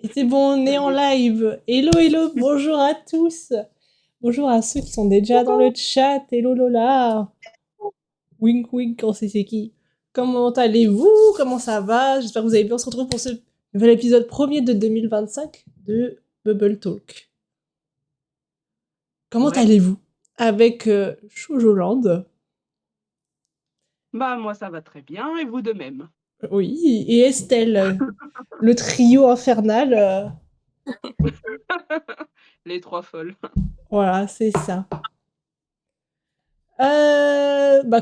Et c'est bon, on est en Salut. live. Hello, hello, bonjour à tous. Bonjour à ceux qui sont déjà dans le chat. Hello Lola. Wink wink, on sait c'est qui. Comment allez-vous? Comment ça va? J'espère que vous allez bien. On se retrouve pour ce nouvel épisode premier de 2025 de Bubble Talk. Comment Ouais, allez-vous? Avec Shoujoland. bah moi ça va très bien et vous de même. Oui, et Estelle. Le trio infernal. Les trois folles. Voilà, c'est ça.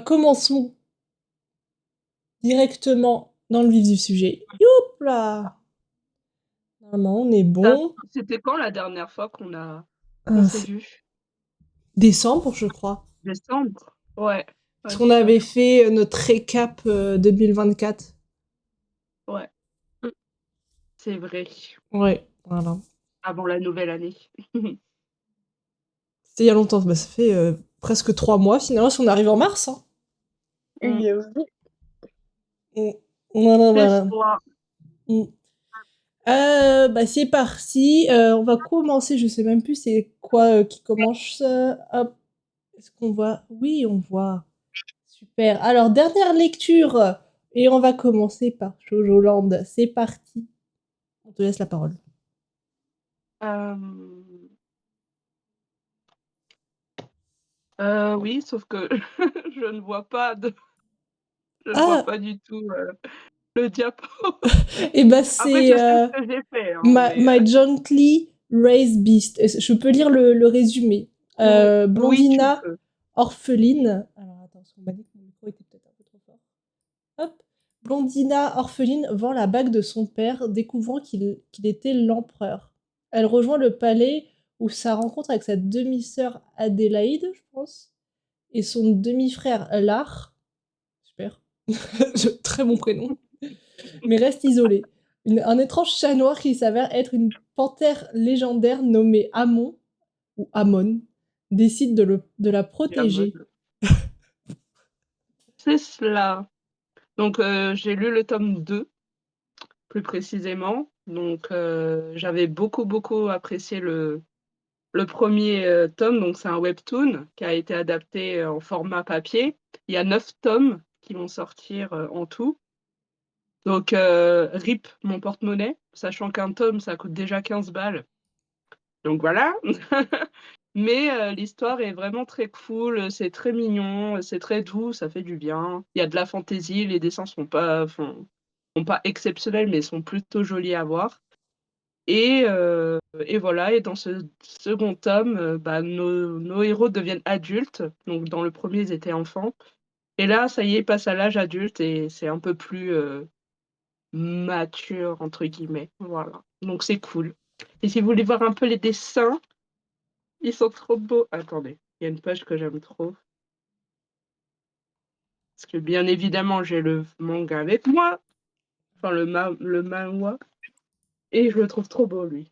Commençons directement dans le vif du sujet. Youp là. Normalement, on est Ça, bon. c'était quand la dernière fois qu'on s'est C'est vu? décembre, je crois. Décembre? Ouais, Parce ouais, qu'on tout à avait fait. fait notre récap 2024. Ouais, c'est vrai. Ouais, voilà. Avant la nouvelle année. C'était il y a longtemps. Bah, ça fait presque 3 mois finalement, si on arrive en mars. Hein. Mm. Mm. Voilà, C'est voilà. ça. Mm. C'est parti. On va commencer. Je sais même plus c'est quoi qui commence. Hop. Est-ce qu'on voit? Oui, on voit. Super. Alors, dernière lecture. Et on va commencer par Jojoland. C'est parti. On te laisse la parole. Euh, oui, sauf que je ne vois pas je ne vois Ah, pas du tout le diapo. et bah Après, c'est je sais ce que j'ai fait, hein, My Gently Raised Beast. Je peux lire le résumé. oui, tu Blondina, peux. orpheline. Alors attends, parce qu'on m'a dit que mon micro était peut-être un peu trop fort. Hop. Blondina, orpheline, vend la bague de son père, découvrant qu'il était l'empereur. Elle rejoint le palais où sa rencontre avec sa demi-sœur Adélaïde, je pense, et son demi-frère Lar, super, très bon prénom, mais reste isolée. Un étrange chat noir qui s'avère être une panthère légendaire nommée Amon, ou Amon, décide de la protéger. Diamond. C'est cela. Donc, j'ai lu le tome 2, plus précisément. Donc, j'avais beaucoup, beaucoup apprécié le premier tome. Donc, c'est un webtoon qui a été adapté en format papier. Il y a 9 tomes qui vont sortir en tout. Donc, RIP mon porte-monnaie, sachant qu'un tome, ça coûte déjà 15 balles. Donc, voilà. Mais l'histoire est vraiment très cool, c'est très mignon, c'est très doux, ça fait du bien. Il y a de la fantaisie, les dessins sont pas exceptionnels, mais sont plutôt jolis à voir. Et voilà, et dans ce second tome, nos héros deviennent adultes. Donc dans le premier, ils étaient enfants. Et là, ça y est, ils passent à l'âge adulte et c'est un peu plus mature, entre guillemets. Voilà. Donc c'est cool. Et si vous voulez voir un peu les dessins, ils sont trop beaux. Attendez, il y a une page que j'aime trop. Parce que bien évidemment, j'ai le manga avec moi. Enfin, le manhwa. Et je le trouve trop beau, lui.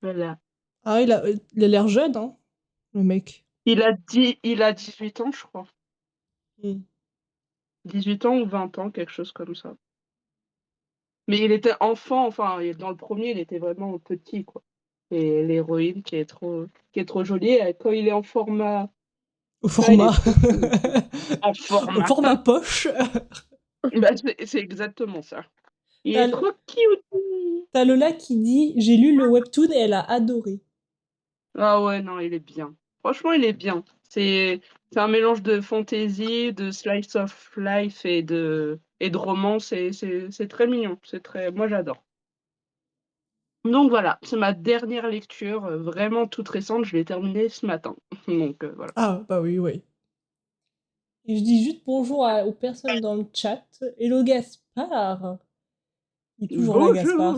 Voilà. Ah, il a l'air jeune, hein, le mec. Il a 18 ans, je crois. Mm. 18 ans ou 20 ans, quelque chose comme ça. Mais il était enfant, enfin, dans le premier, il était vraiment petit, quoi. Et l'héroïne qui est trop jolie, quand il est en format. Au Ah, il est format. trop cool aussi. En Au format. format poche. Bah, c'est exactement ça. Il T'as est trop cute. t'as Lola qui dit j'ai lu le webtoon et elle a adoré. Ah ouais, non, il est bien. Franchement, il est bien. C'est un mélange de fantasy, de slice of life et de romance. C'est très mignon. Moi, j'adore. Donc voilà, c'est ma dernière lecture, vraiment toute récente. Je l'ai terminée ce matin. Donc voilà. Ah, bah oui, oui. Et je dis juste bonjour aux personnes dans le chat. Hello Gaspard. Il est toujours là, Bonjour! Gaspard.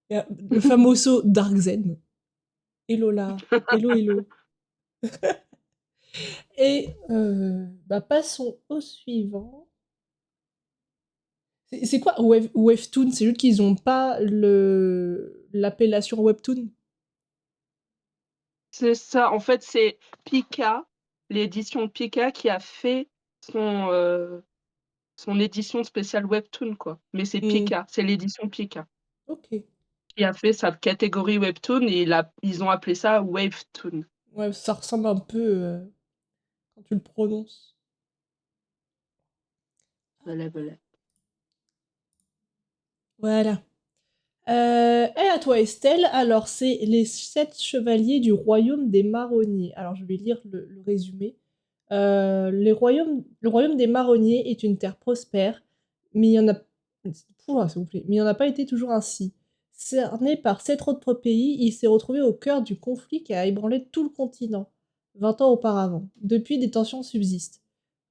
Il y a le famoso Dark Zen. Hello là. Hello, hello. Et passons au suivant. C'est quoi Webtoon? C'est juste qu'ils ont pas l'appellation Webtoon? C'est ça. En fait, c'est Pika, l'édition Pika qui a fait son, son édition spéciale webtoon, quoi. Mais c'est Mmh. Pika, c'est l'édition Pika OK. qui a fait sa catégorie webtoon et ils ont appelé ça Wavetoon. Ouais, ça ressemble un peu, quand tu le prononces. Voilà, voilà. Voilà. Et à toi Estelle, alors c'est les 7 chevaliers du royaume des marronniers. Alors je vais lire le résumé. Le royaume des marronniers est une terre prospère, mais il y en a Pouah, s'il vous plaît, mais il y en a pas été toujours ainsi. Cerné par 7 autres pays, il s'est retrouvé au cœur du conflit qui a ébranlé tout le continent, 20 ans auparavant. Depuis, des tensions subsistent.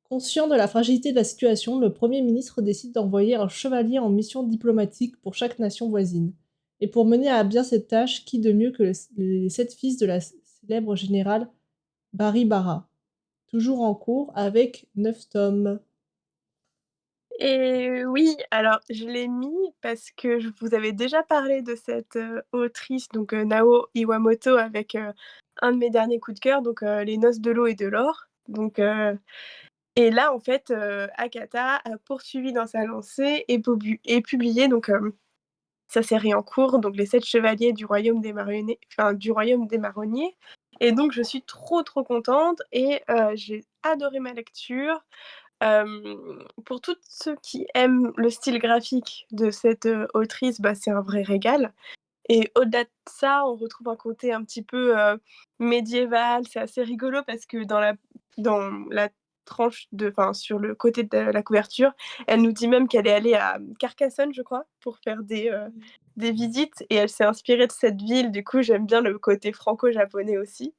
Conscient de la fragilité de la situation, le Premier ministre décide d'envoyer un chevalier en mission diplomatique pour chaque nation voisine. Et pour mener à bien cette tâche, qui de mieux que les 7 fils de la célèbre générale Bari Bara, toujours en cours avec 9 tomes. Et oui, alors je l'ai mis parce que je vous avais déjà parlé de cette, autrice, donc Nao Iwamoto avec, un de mes derniers coups de cœur, donc Les Noces de l'eau et de l'or. Donc et là, en fait, Akata a poursuivi dans sa lancée et publié donc sa série en cours, donc Les 7 chevaliers du royaume des marronniers, enfin du royaume des marronniers. Et donc je suis trop, trop contente et j'ai adoré ma lecture. Pour toutes ceux qui aiment le style graphique de cette, autrice, bah, c'est un vrai régal. Et au-delà de ça, on retrouve un côté un petit peu, médiéval. C'est assez rigolo parce que dans la tranche de enfin, sur le côté de la couverture, elle nous dit même qu'elle est allée à Carcassonne, je crois, pour faire des visites et elle s'est inspirée de cette ville. Du coup, j'aime bien le côté franco-japonais aussi.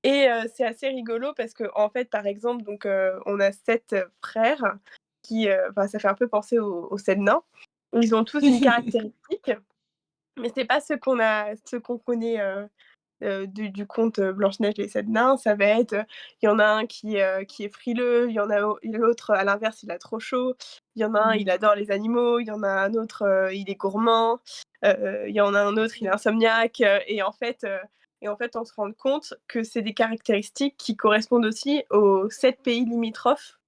Et c'est assez rigolo parce qu'en fait, par exemple, donc on a 7 frères qui, enfin, ça fait un peu penser aux 7 nains. Ils ont tous une caractéristique, mais c'est pas ceux qu'on connaît, du conte, Blanche-Neige et les 7 nains. Ça va être, il y en a un qui est frileux, il y en a l'autre, à l'inverse, il a trop chaud. Il y en a un, il Mmh. adore les animaux, il y en a un autre, il est gourmand, il y en a un autre, il est insomniaque, et en fait, on se rend compte que c'est des caractéristiques qui correspondent aussi aux 7 pays limitrophes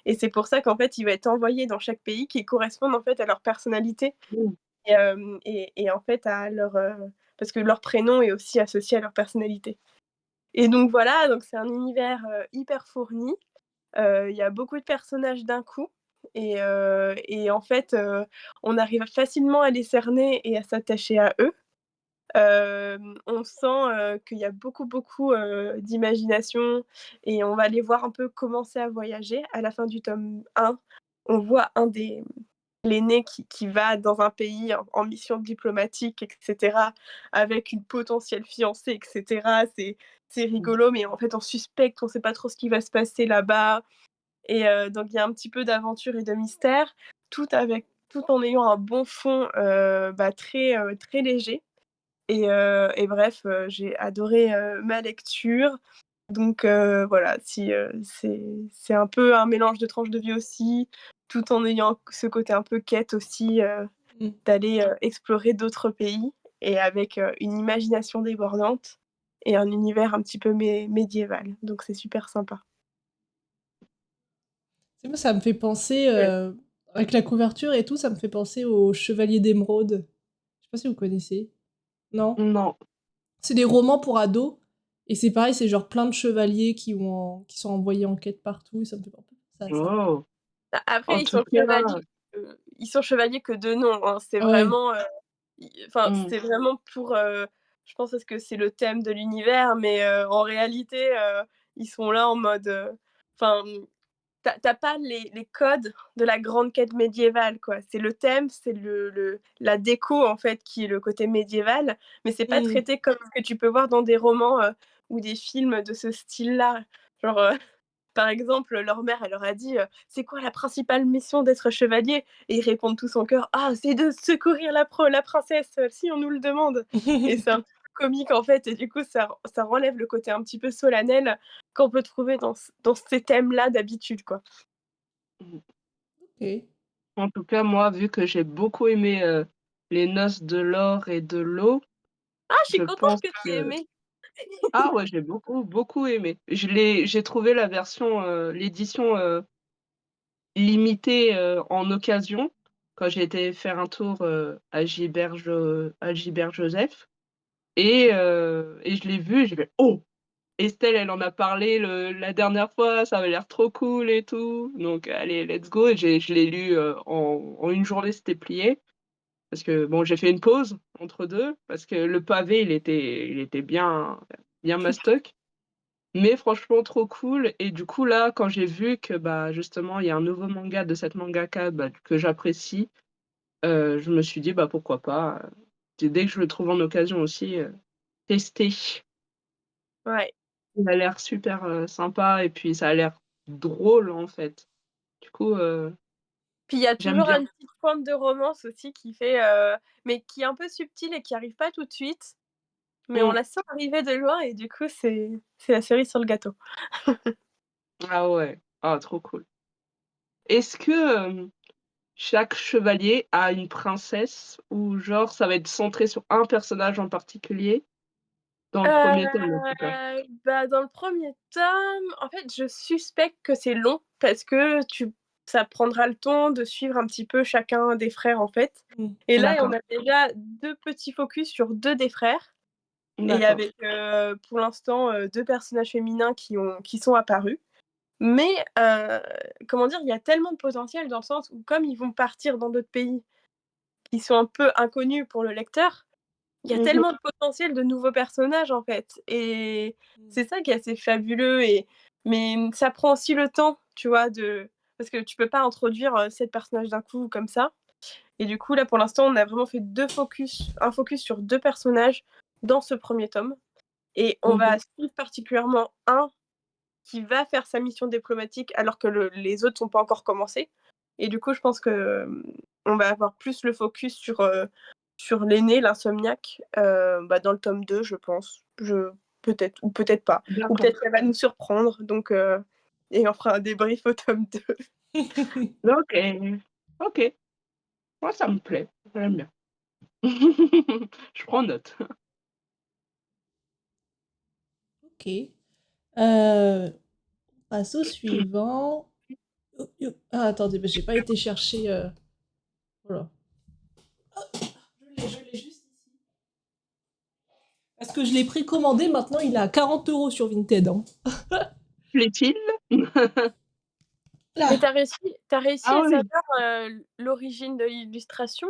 et c'est pour ça qu'en fait, il va être envoyé dans chaque pays qui correspondent, en fait, à leur personnalité Mmh. et en fait à leur, parce que leur prénom est aussi associé à leur personnalité. Et donc voilà, donc c'est un univers, hyper fourni. Il y a beaucoup de personnages d'un coup et en fait, on arrive facilement à les cerner et à s'attacher à eux. On sent, qu'il y a beaucoup, beaucoup, d'imagination et on va les voir un peu commencer à voyager. À la fin du tome 1, on voit un des l'aîné qui va dans un pays en mission diplomatique et cetera, avec une potentielle fiancée et cetera. C'est Mmh. rigolo, mais en fait, on suspecte, on sait pas trop ce qui va se passer là-bas et donc il y a un petit peu d'aventure et de mystère, tout en ayant un bon fond, bah, très, très léger et bref, j'ai adoré, ma lecture. Donc voilà, si, c'est un peu un mélange de tranches de vie aussi, tout en ayant ce côté un peu quête aussi, Mmh. d'aller, explorer d'autres pays et avec, une imagination débordante et un univers un petit peu médiéval. Donc c'est super sympa. C'est moi, ça me fait penser, avec la couverture et tout, ça me fait penser aux Chevaliers d'Émeraude. Je sais pas si vous connaissez? Non? Non. C'est des romans pour ados et c'est pareil, c'est genre plein de chevaliers qui sont envoyés en quête partout et ça me fait un peu penser à ça. Oh! Après En ils tout sont cas, chevaliers que de nom, hein. C'est Ouais. vraiment, enfin mmh, c'est vraiment pour, je pense parce que c'est le thème de l'univers, mais en réalité, ils sont là en mode, enfin, tu pas les codes de la grande quête médiévale, quoi. C'est le thème, c'est la déco, en fait, qui est le côté médiéval, mais c'est pas Mmh. traité comme ce que tu peux voir dans des romans, ou des films de ce style-là. Genre, par exemple, leur mère, elle leur a dit, «C'est quoi la principale mission d'être chevalier?» Et ils répondent tous en chœur: «Ah, c'est de secourir la princesse, si on nous le demande» et c'est un peu comique, en fait et du coup, ça relève le côté un petit peu solennel qu'on peut trouver dans ces thèmes-là d'habitude, quoi. mmh. OK. En tout cas, moi, vu que j'ai beaucoup aimé, Les Noces de l'or et de l'eau, Ah, je suis je contente pense que tu aies que aimé. ah ouais, j'ai beaucoup, beaucoup aimé. J'ai trouvé la version, l'édition, limité, en occasion, quand j'ai été faire un tour, à Gilbert-Joseph et je l'ai vu et j'ai fait: «Oh! Estelle, elle en a parlé la dernière fois, ça avait l'air trop cool et tout, donc allez, let's go» et je l'ai lu, en une journée, c'était plié. Parce que bon, j'ai fait une pause entre 2 parce que le pavé, il était bien mastoc, mais franchement trop cool et du coup là, quand j'ai vu que, bah, justement, il y a un nouveau manga de cette mangaka, bah, que j'apprécie, je me suis dit: «Bah, pourquoi pas, dès que je le trouve en occasion aussi, tester». Ouais. Il a l'air super, sympa et puis ça a l'air drôle, en fait. Du coup, Puis il y a j'aime toujours bien. une petite pointe de romance aussi qui fait, mais qui est un peu subtile et qui arrive pas tout de suite, mais on Mmh. la sent arriver de loin et du coup c'est la cerise sur le gâteau. Ah ouais. Ah trop cool. Est-ce que, chaque chevalier a une princesse ou genre ça va être centré sur un personnage en particulier? Dans le premier tome en tout cas. Bah, dans le premier tome, en fait, je suspecte que c'est long parce que ça prendra le temps de suivre un petit peu chacun des frères, en fait. Mmh. Et là, on D'accord, a déjà 2 petits focus sur 2 des frères et d'accord. avec, pour l'instant, 2 personnages féminins qui sont apparus. Mais, comment dire? Il y a tellement de potentiel dans le sens où comme ils vont partir dans d'autres pays qui sont un peu inconnus pour le lecteur, il y a Mmh mh. tellement de potentiel de nouveaux personnages, en fait et Mmh. c'est ça qui est assez fabuleux mais ça prend aussi le temps, tu vois, parce que tu peux pas introduire, 7 personnages d'un coup comme ça et du coup, là, pour l'instant, on a vraiment fait un focus sur 2 personnages dans ce premier tome et on va Mmh. suivre particulièrement un qui va faire sa mission diplomatique alors que les autres sont pas encore commencés et du coup, je pense que, on va avoir plus le focus sur l'aîné, l'insomniaque, bah, dans le tome 2, je pense. Peut-être ou peut-être pas. Ou D'accord. peut-être qu'elle va nous surprendre donc et on fera un débrief au tome 2. OK. OK. Moi ça me plaît, j'aime bien. Je prends note. OK. On passe au suivant. Ah attendez, mais j'ai pas été chercher, voilà. Je l'ai juste ici. Parce que je l'ai précommandé, maintenant il est à 40 € sur Vinted, hein. Plaît-il? Mais Là! tu réussi Ah à oui. savoir, l'origine de l'illustration?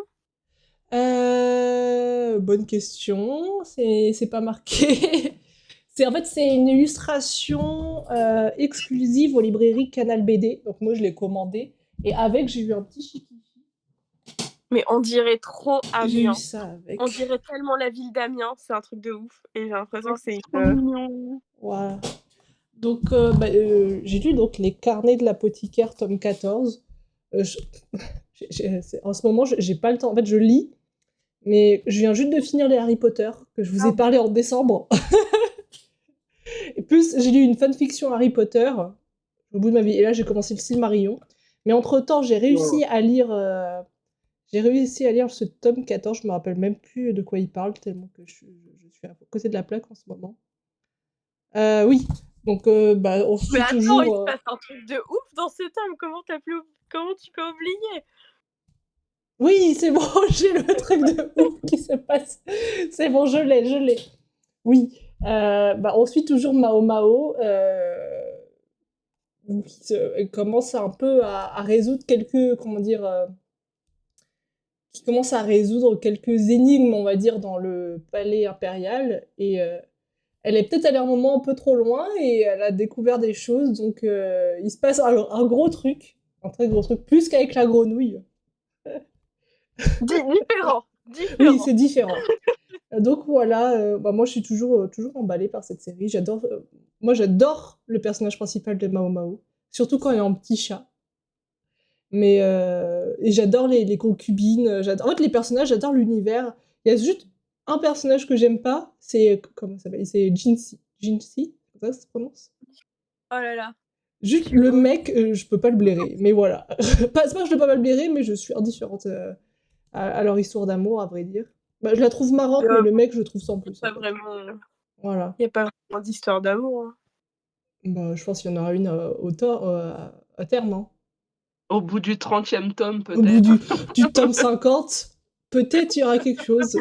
Bonne question, c'est pas marqué. En fait, c'est une illustration, exclusive aux librairies Canal BD, donc moi je l'ai commandé et avec j'ai eu un petit chiquifi. Mais on dirait trop J'ai eu Amiens. ça On avec. dirait tellement la ville d'Amiens, c'est un truc de ouf et j'ai l'impression Oh, que c'est trop mignon. Voilà. Donc, j'ai lu donc Les Carnets de l'apothicaire, tome 14. Je en ce moment, j'ai pas le temps. En fait, je lis, mais je viens juste de finir les Harry Potter, que je vous ai parlé en décembre. Et plus, j'ai lu une fanfiction Harry Potter au bout de ma vie. Et là, j'ai commencé le Silmarillion. Mais entre-temps, Oh. j'ai réussi à lire ce tome 14. Je me rappelle même plus de quoi il parle, tellement que je suis à côté de la plaque en ce moment. Oui. Donc, on mais suit attends, il toujours. se passe un truc de ouf dans ce tome, comment tu peux oublier? Oui, c'est bon, j'ai le truc de ouf qui se passe. C'est bon, je l'ai. Oui. On suit toujours Mao Mao, qui commence un peu à résoudre qui commence à résoudre quelques énigmes, on va dire, dans le palais impérial. Et elle est peut-être allée un moment un peu trop loin et elle a découvert des choses. Donc, il se passe un gros truc, un très gros truc, plus qu'avec la grenouille. Différent, Oui, différent. c'est différent. Donc voilà, moi je suis toujours emballée par cette série. Moi j'adore le personnage principal de Mao Mao, surtout quand il est en petit chat. Mais et j'adore les concubines. En fait, les personnages, j'adore l'univers. Il y a juste un personnage que j'aime pas, c'est comment ça s'appelle? C'est Jinxie. Jinxie, c'est comme ça que ça se prononce? Oh là là, Juste tu le oses. mec, je peux pas le blairer. Mais voilà, c'est pas que je peux pas le blairer, mais je suis indifférente à leur histoire d'amour, à vrai dire. Je la trouve marrante, mais le mec, je le trouve sans plus, en Pas fait. vraiment, Voilà. il y a pas vraiment d'histoire d'amour, hein. Je pense qu'il y en aura une, à terme, hein. Au bout du 30e tome, Au bout peut-être. du tome 50, peut-être il y aura quelque chose.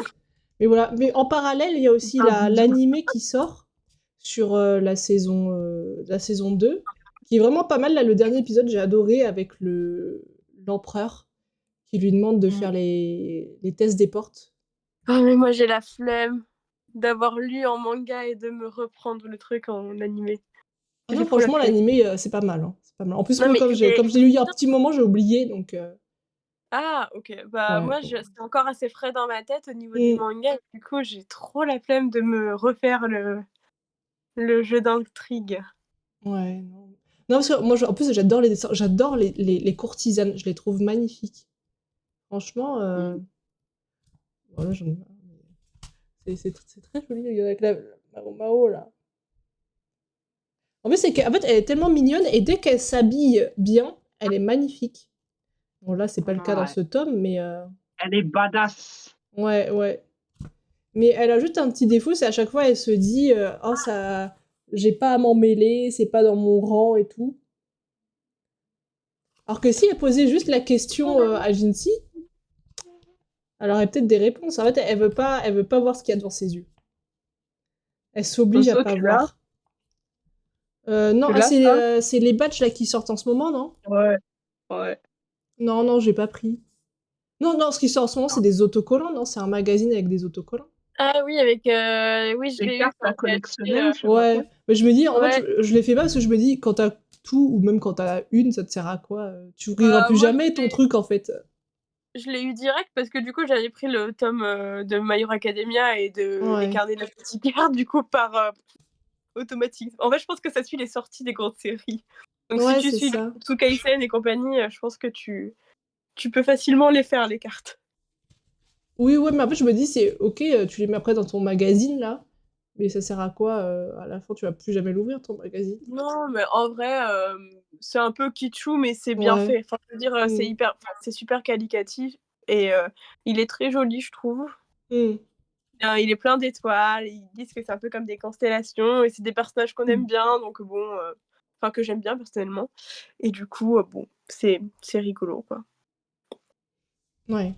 Mais voilà. Mais en parallèle, il y a aussi Un bout. l'animé qui sort sur la saison 2, qui est vraiment pas mal. Là, le dernier épisode, j'ai adoré avec l'empereur qui lui demande de faire les tests des portes. Ah, mais moi, j'ai la flemme d'avoir lu en manga et de me reprendre le truc en animé. Ah J'ai non, trop la franchement, flemme. l'animé, c'est pas mal, hein. C'est pas mal. En plus, Non, moi, mais comme je l'ai lu il y a un petit moment, j'ai oublié, donc Ah, ok. Bah, ouais. moi, c'est encore assez frais dans ma tête au niveau du Mm. manga. Et du coup, j'ai trop la flemme de me refaire le jeu d'intrigue. Ouais, non. Non, parce que moi, en plus, j'adore les dessins, j'adore les courtisanes, je les trouve magnifiques. Franchement, voilà, j'en ai marre, mais c'est très joli avec la Mao Mao, là. En plus, c'est qu'en fait, elle est tellement mignonne et dès qu'elle s'habille bien, elle est magnifique. Bon, là, c'est pas le cas dans Ouais. ce tome, mais Elle est badass. ouais, ouais. Mais elle a juste un petit défaut, c'est à chaque fois, elle se dit oh, ça, j'ai pas à m'en mêler, c'est pas dans mon rang et tout. Alors que si elle posait juste la question à Jinsi, elle aurait peut-être des réponses. En fait, elle veut pas voir ce qu'il y a devant ses yeux. Elle s'oblige à Soso, pas tu l'as? voir. Non, Tu l'as, ça? c'est les badges là qui sortent en ce moment, non? Ouais. Ouais. Non, non, j'ai pas pris. Non, non, ce qui sort en ce moment, c'est des autocollants, non? C'est un magazine avec des autocollants. Ah oui, avec. Oui, je Les l'ai eu cartes quand à j'ai collectionner acheté. ou je sais pas quoi. Ouais, mais je me dis, en fait, Ouais. je les fais pas parce que je me dis, quand t'as tout, ou même quand t'as une, ça te sert à quoi? Tu ouvriras Bah, plus moi, jamais ton truc, en fait. je l'ai eu direct parce que du coup, j'avais pris le tome de My Hero Academia et de Les Ouais. Carnets de la Petite Garde, du coup, par automatique. En fait, je pense que ça suit les sorties des grandes séries. Donc, si Ouais, tu c'est suis ça. Tsukaisen et compagnie, je pense que tu peux facilement les faire, les cartes. Oui, ouais, mais après, je me dis, c'est ok, tu les mets après dans ton magazine, là, mais ça sert à quoi? À la fin, tu vas plus jamais l'ouvrir, ton magazine. Non, mais en vrai, c'est un peu kitschou, mais c'est bien Ouais. fait. Enfin, je veux dire, Mm. c'est super qualitatif et il est très joli, je trouve. Mm. Il est plein d'étoiles, ils disent que c'est un peu comme des constellations et c'est des personnages qu'on aime bien, donc bon, enfin que j'aime bien personnellement. Et du coup, bon, c'est rigolo, quoi. Ouais.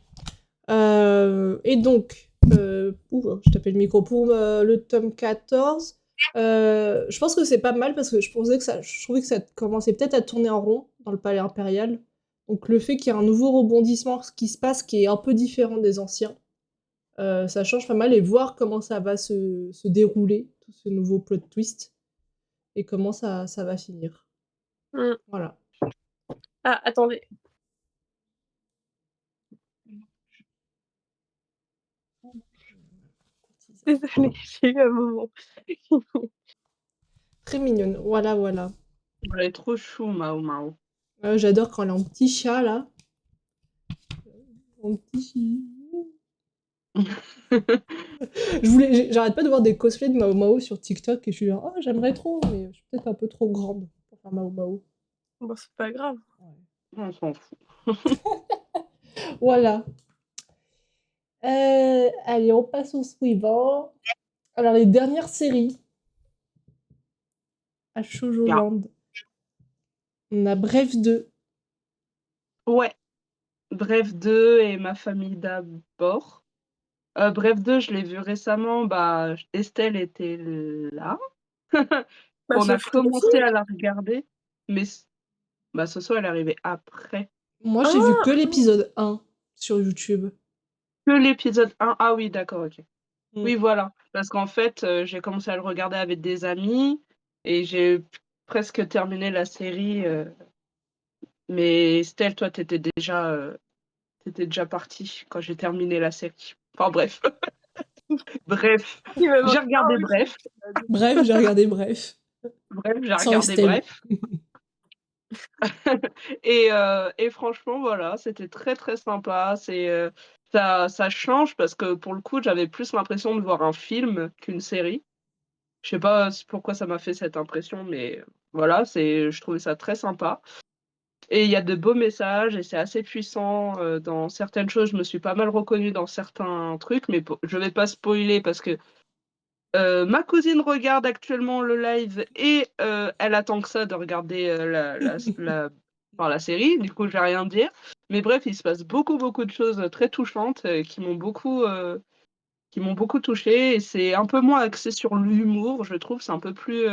Et donc, je tapais le micro pour le tome 14. Je pense que c'est pas mal parce que je trouvais que ça commençait peut-être à tourner en rond dans le palais impérial. Donc le fait qu'il y ait un nouveau rebondissement qui se passe, qui est un peu différent des anciens, ça change pas mal et voir comment ça va se dérouler, tout ce nouveau plot twist, et comment ça va finir. Mm. Voilà. Ah, attendez. Désolée, j'ai eu un moment. Très mignonne. Voilà, voilà. Elle est trop chou, Mao Mao. J'adore quand elle est en petit chat, là. En petit chat. J'arrête pas de voir des cosplays de Mao Mao sur TikTok et je suis genre, oh, j'aimerais trop, mais je suis peut-être un peu trop grande pour faire Mao Mao. Bon, c'est pas grave. On s'en fout. Voilà. Allez, on passe au suivant. Alors, les dernières séries à Shoujo Bien. Land. On a Bref 2. Ouais. Bref 2 et Ma famille d'abord. Bref 2, je l'ai vu récemment. Bah, Estelle était là. Bah, On a Sophie aussi. commencé à la regarder, mais bah, ce soir, elle est arrivée après. Moi, j'ai vu que Ah, l'épisode 1 sur YouTube. Que l'épisode 1. Ah oui, d'accord, ok. Mm. Oui, voilà. Parce qu'en fait, j'ai commencé à le regarder avec des amis et j'ai presque terminé la série. Mais Estelle, toi, t'étais déjà partie quand j'ai terminé la série. Enfin bref. Bref. il me J'ai manque un regardé autre Bref. épisode. Bref, j'ai regardé Bref. Bref, j'ai Sans regardé Estelle. Bref. Et franchement, voilà, c'était très très sympa. Ça change parce que pour le coup, j'avais plus l'impression de voir un film qu'une série. Je sais pas pourquoi ça m'a fait cette impression, mais voilà, je trouvais ça très sympa. Et il y a de beaux messages et c'est assez puissant. Dans certaines choses, je me suis pas mal reconnue dans certains trucs, mais je vais pas spoiler parce que ma cousine regarde actuellement le live et elle attend que ça de regarder enfin la série, du coup je vais rien dire. Mais bref, il se passe beaucoup, beaucoup de choses, très touchantes, qui m'ont beaucoup touchée et c'est un peu moins axé sur l'humour, je trouve. C'est un peu plus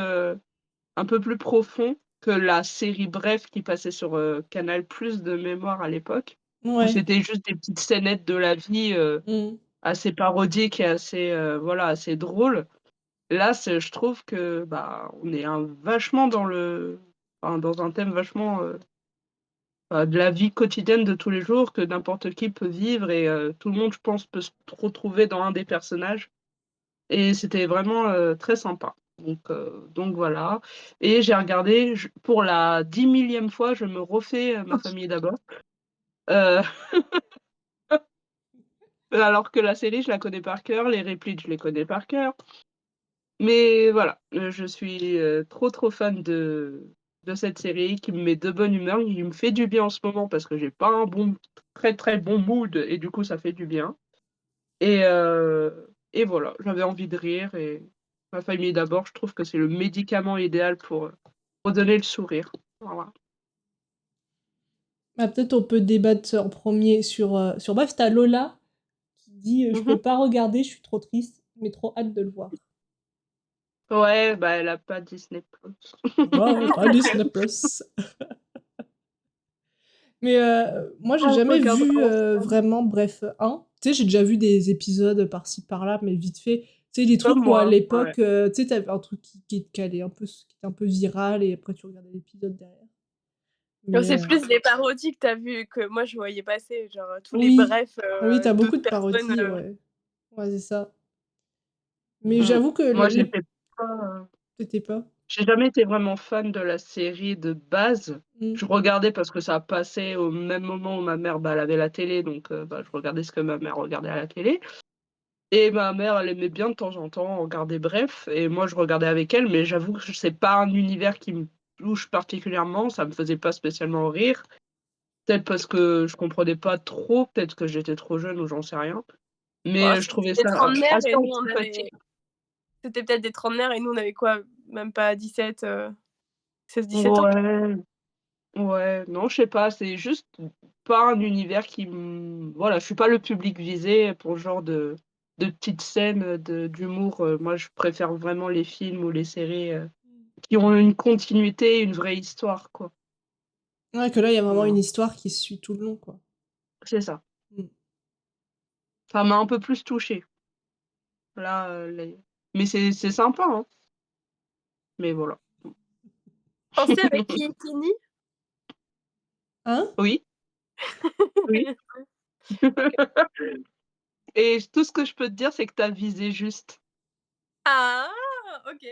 profond que la série Bref qui passait sur, Canal+ de mémoire à l'époque, où Ouais. c'était juste des petites scénettes de la vie, Mmh. assez parodiques et assez, voilà, assez drôles. Là, je trouve que, bah, on est vachement dans un thème vachement, de la vie quotidienne de tous les jours que n'importe qui peut vivre et tout le monde, je pense, peut se retrouver dans un des personnages et c'était vraiment, très sympa. Donc voilà et j'ai regardé pour la 10 000e fois, je me refais, Ma famille d'abord, heu, alors que la série, je la connais par cœur, les répliques, je les connais par cœur. Mais voilà, je suis, trop, trop fan de cette série qui me met de bonne humeur, qui me fait du bien en ce moment parce que j'ai pas un très, très bon mood et du coup ça fait du bien et voilà, j'avais envie de rire et Ma famille d'abord, je trouve que c'est le médicament idéal pour, redonner le sourire. Voilà. Bah, peut-être on peut débattre en premier sur bref, tu Lola qui dit je Mmh peux mh. pas regarder, je suis trop triste, mais trop hâte de le voir. Ouais, bah, elle a pas Disney+. Ouais, pas Disney Plus. Mais moi, j'ai On jamais regardera vu ensemble. vraiment Bref 1. Tu sais, j'ai déjà vu des épisodes par-ci par-là, mais vite fait. Tu sais, des Comme trucs où à moi, ouais. l'époque, tu sais, t'avais un truc qui te calait un peu, qui était un peu viral, et après tu regardais l'épisode derrière. Mais C'est plus les parodies que tu vu que moi je voyais passer, genre, tous les oui, brefs, oui, t'as beaucoup d'autres de personnes, parodies, ouais. Ouais, c'est ça. Mais Mmh. j'avoue que Moi, les j'étais pas t'étais pas. J'ai jamais été vraiment fan de la série de base. Mmh. Je regardais parce que ça passait au même moment où ma mère, bah, elle avait la télé, donc bah, je regardais ce que ma mère regardait à la télé et ma mère, elle aimait bien de temps en temps regarder Bref et moi je regardais avec elle, mais j'avoue que c'est pas un univers qui me touche particulièrement, ça me faisait pas spécialement rire. Peut-être parce que je comprenais pas trop, peut-être que j'étais trop jeune ou j'en sais rien, Oh, mais je c'était trouvais des ça trentenaires assez et nous on antipathique. avait c'était peut-être des trentenaires et nous on avait quoi? Même pas 17, 16-17 ans? Ouais. Ouais, non, je sais pas, c'est juste pas un univers voilà, je suis pas le public visé pour ce genre de petites scènes, d'humour, moi je préfère vraiment les films ou les séries, qui ont une continuité, une vraie histoire, quoi. Ouais, que là, il y a vraiment une Voilà, histoire qui se suit tout le long, quoi. c'est ça. Mmh. Ça m'a un peu plus touchée, là, les mais c'est sympa, hein, mais voilà. Pensez avec Kilikini? Hein? Oui, oui et tout ce que je peux te dire, c'est que tu as visé juste. Ah! OK.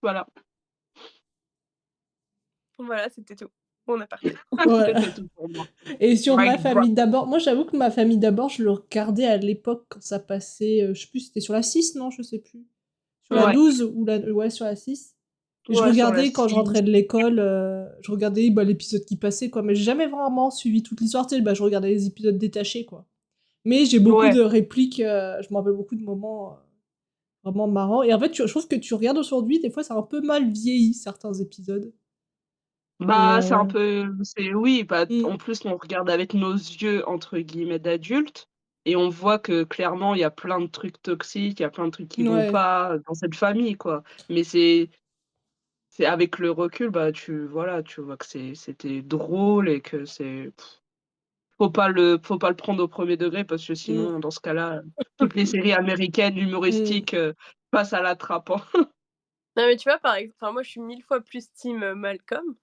Voilà, Voilà, c'était tout. Bon aparté. Voilà. c'était tout pour moi. Et sur Ma Mic drop. famille d'abord, moi j'avoue que Ma famille d'abord, je le regardais à l'époque quand ça passait, je sais plus, c'était sur la 6, non? Je sais plus. Sur la Ouais. 12 ou la ouais, sur la 6. Et je Ouais, sur la regardais quand je 6. rentrais de l'école, je regardais, bah, l'épisode qui passait, quoi, mais j'ai jamais vraiment suivi toute l'histoire, tu sais? Bah, je regardais les épisodes détachés, quoi. Mais j'ai beaucoup Ouais, de répliques, je me rappelle beaucoup de moments, vraiment marrants, et en fait, je trouve que tu regardes aujourd'hui, des fois, ça a un peu mal vieilli, certains épisodes, et bah, c'est un peu oui, bah, mmh, en plus, on regarde avec nos yeux, entre guillemets, «d'adultes» et on voit que clairement, il y a plein de trucs toxiques, il y a plein de trucs qui vont ouais, pas dans cette famille, quoi. Mais c'est avec le recul, bah, voilà, tu vois que c'était drôle et que faut pas le prendre au premier degré parce que mmh, sinon, dans ce cas-là, toutes les séries américaines mmh, humoristiques, passent à la trappe, hein. Non, mais tu vois, enfin, moi, je suis 1000 fois plus team, Malcolm,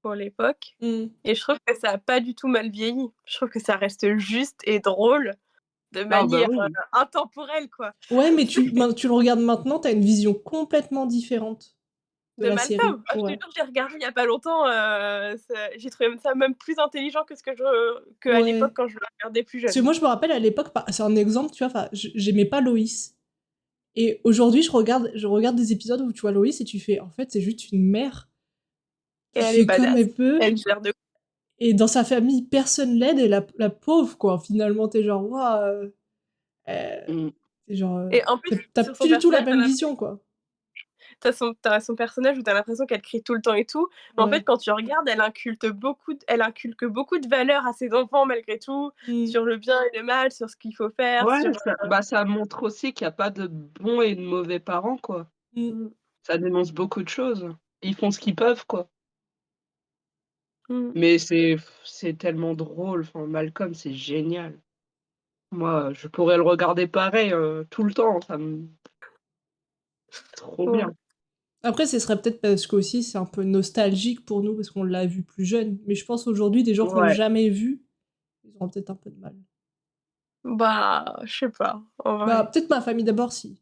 pour l'époque mmh. et je trouve que ça a pas du tout mal vieilli. Je trouve que ça reste juste et drôle de Ah bah, manière, oui. intemporelle, quoi. Ouais, mais tu le regardes maintenant, tu as une vision complètement différente de De la série. Malcolm? Ah, je te Ouais. jure, j'ai regardé il y a pas longtemps, j'ai trouvé ça même plus intelligent que ce que qu'à l'époque Ouais. quand je le regardais plus Parce que jeune. moi, je me rappelle à l'époque, c'est un exemple, tu vois, enfin, j'aimais pas Loïs. Et aujourd'hui, je regarde des épisodes où tu vois Loïs et tu fais, en fait, c'est juste une mère Et qui elle est fait comme badass. elle peut. Elle gère de Et dans sa famille, personne l'aide, et la pauvre, quoi. Finalement, t'es genre, waouh, euh, Mmh. t'es genre, et en plus, t'as sur son plus du tout la personnage, même vision, quoi. t'as son personnage où t'as l'impression qu'elle crie tout le temps et tout. Mais en fait, Ouais. quand tu regardes, elle inculque beaucoup de valeurs à ses enfants malgré tout, Mm. sur le bien et le mal, sur ce qu'il faut faire, Ouais, sur... ça montre aussi qu'il y a pas de bons et de mauvais parents, quoi. Mm. Mmh. Ça dénonce beaucoup de choses. Ils font ce qu'ils peuvent, quoi. Mmh. Mais c'est tellement drôle, enfin Malcolm, c'est génial. Moi, je pourrais le regarder pareil, tout le temps, ça me trop Ouais. bien. Après, ce serait peut-être parce qu'aussi c'est un peu nostalgique pour nous, parce qu'on l'a vu plus jeune. Mais je pense aujourd'hui, des gens qui l'ont Ouais. jamais vu, ils auront peut-être un peu de mal. Bah, je sais pas, en Bah, vrai. peut-être Ma famille d'abord, si.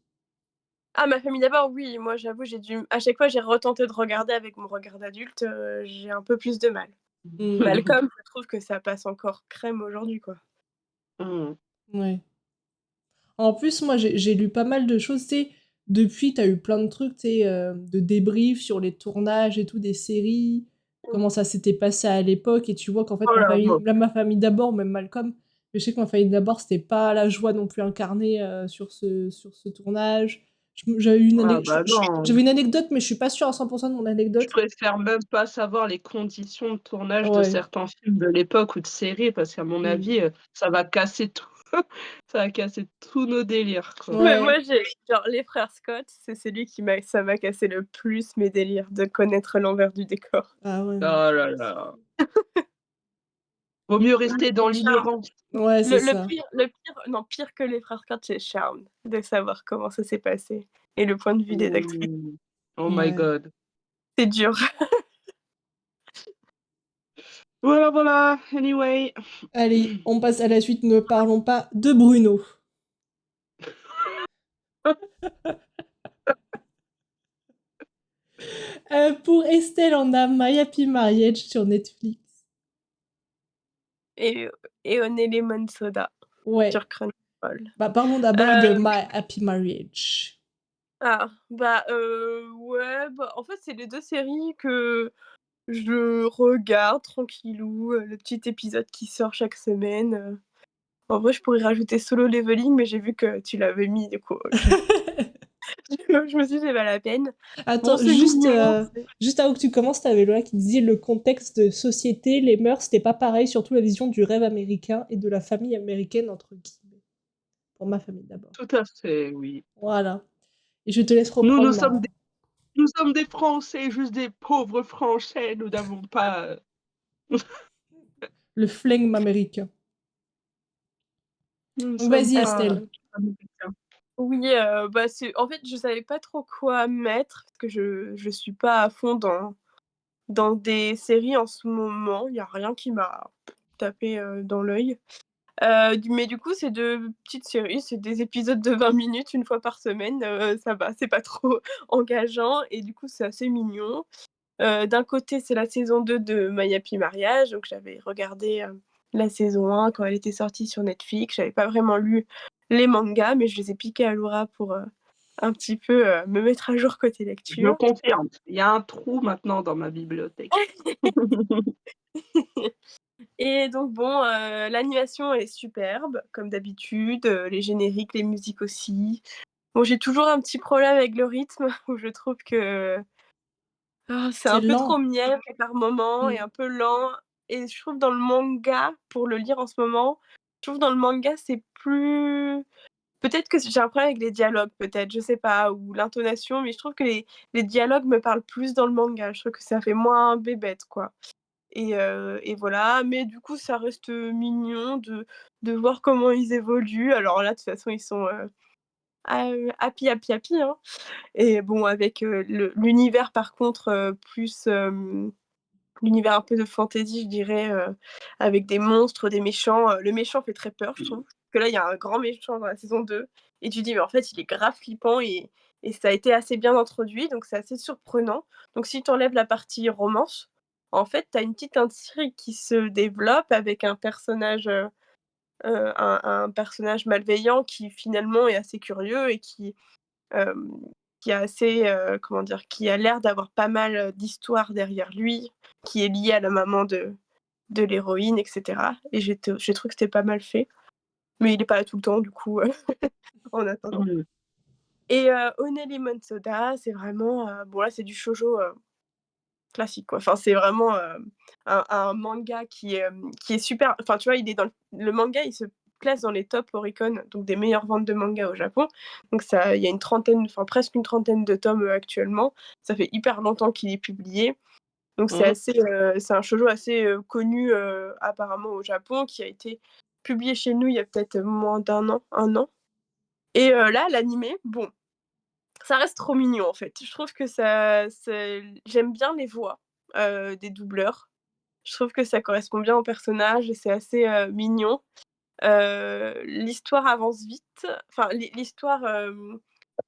Ah, Ma famille d'abord, oui. Moi, j'avoue, à chaque fois, j'ai retenté de regarder avec mon regard d'adulte, j'ai un peu plus de mal. Mm. Malcolm, je trouve que ça passe encore crème aujourd'hui, quoi. Mmh. Ouais. En plus, moi, j'ai lu pas mal de choses, tu sais. Depuis, t'as eu plein de trucs, tu sais, de débriefs sur les tournages et tout, des séries, comment ça s'était passé à l'époque, et tu vois qu'en fait, Oh là là. Ma famille d'abord, même Malcolm, mais je sais que Ma famille d'abord, c'était pas la joie non plus incarnée sur ce tournage. Ah bah non, J'avais une anecdote, mais je suis pas sûre à 100% de mon je anecdote. préfère même pas savoir les conditions de tournage de Ouais. certains films de l'époque ou de séries parce qu'à mon Mm. avis, ça va casser tout ça va casser tous nos délires, quoi. Mais Ouais. moi, j'ai genre les frères Scott, c'est celui ça m'a cassé le plus mes délires de connaître l'envers du décor. Ah ouais, Oh non. là là. Vaut mieux rester dans Charmed. l'ignorance. Ouais, c'est ça. Pire que les frères Scott, c'est Charmed, de savoir comment ça s'est passé et le point de vue des actrices. Mmh. Oh my Ouais. god. C'est dur. Voilà, voilà, anyway. Allez, on passe à la suite. Ne parlons pas de Bruno. Pour Estelle, on a My Happy Marriage sur Netflix. Et One Lemon Soda Ouais. sur Crunchyroll. Bah, parlons d'abord de My Happy Marriage. Ouais, bah, en fait, c'est les 2 séries que je regarde tranquillou, le petit épisode qui sort chaque semaine, En vrai, je pourrais rajouter Solo Leveling, mais j'ai vu que tu l'avais mis, du coup, je me suis dit: «C'est pas la peine». Bon, Attends, c'est mignon, juste avant que tu commences, t'avais Lola qui disait le contexte de société, les mœurs, c'était pas pareil, surtout la vision du rêve américain et de la famille américaine, entre guillemets. Pour ma famille d'abord. Tout à fait, oui. Voilà. Et je te laisse Nous, reprendre ma... nous sommes des Français, juste des pauvres Français, nous n'avons pas, le flegme américain. nous ne Donc sommes vas-y, pas Estelle. américains. oui, bah, en fait, je savais pas trop quoi mettre parce que je suis pas à fond dans des séries en ce moment. Il y a rien qui m'a tapé, dans l'œil. Mais du coup, c'est 2 petites séries, c'est des épisodes de 20 minutes une fois par semaine, ça va, c'est pas trop engageant et du coup, c'est assez mignon. D'un côté, c'est la saison 2 de My Happy Marriage, donc j'avais regardé, la saison 1 quand elle était sortie sur Netflix. J'avais pas vraiment lu les mangas, mais je les ai piqués à Loura pour, un petit peu, me mettre à jour côté Je le lecture. confirme, il y a un trou maintenant dans ma bibliothèque. Et donc bon, l'animation elle est superbe comme d'habitude, les génériques, les musiques aussi. Bon, j'ai toujours un petit problème avec le rythme où je trouve que, c'est C'est un peu trop lent. mièvre par moments et Mm. un peu lent et je trouve dans le manga, pour le lire en ce moment, je trouve dans le manga c'est plus peut-être que j'ai un problème avec les dialogues peut-être, je sais pas, ou l'intonation, mais je trouve que les dialogues me parlent plus dans le manga. Je trouve que ça fait moins bébête, quoi. Et voilà, mais du coup, ça reste, mignon de voir comment ils évoluent. Alors là, de toute façon, ils sont, happy, happy, happy, hein. Et bon, avec, l'univers par contre, plus, l'univers un peu de fantasy, je dirais, avec des monstres, des méchants. Le méchant fait très peur, je trouve. Parce que là, il y a un grand méchant dans la saison 2 et tu dis: «Mais en fait, il est grave flippant» et ça a été assez bien introduit, donc c'est assez surprenant. Donc si tu enlèves la partie romance, en fait, tu as une petite intrigue qui se développe avec un personnage malveillant qui finalement est assez curieux et hem, qui est assez, comment dire? Qui a l'air d'avoir pas mal, d'histoires derrière lui, qui est liée à la maman de l'héroïne et cetera et j'ai trouvé que c'était pas mal fait, mais il est pas là tout le temps du coup, en attendant. Mmh. Et Honey Lemon Soda, c'est vraiment, bon là, c'est du shoujo, classique quoi. Enfin, c'est vraiment, un manga qui est super enfin, tu vois, il est dans le manga, il se classe dans les top Oricon, donc des meilleures ventes de manga au Japon. Donc ça il y a une trentaine, enfin presque une trentaine de tomes, actuellement. Ça fait hyper longtemps qu'il est publié. Donc c'est Mmh. assez, c'est un shoujo assez, connu, apparemment au Japon, qui a été publié chez nous il y a peut-être moins d'un an, 1 an. Et là, l'animé, bon, ça reste trop mignon en fait. Je trouve que j'aime bien les voix, des doubleurs. Je trouve que ça correspond bien au personnage et c'est assez, mignon. L'histoire avance vite, enfin l'histoire,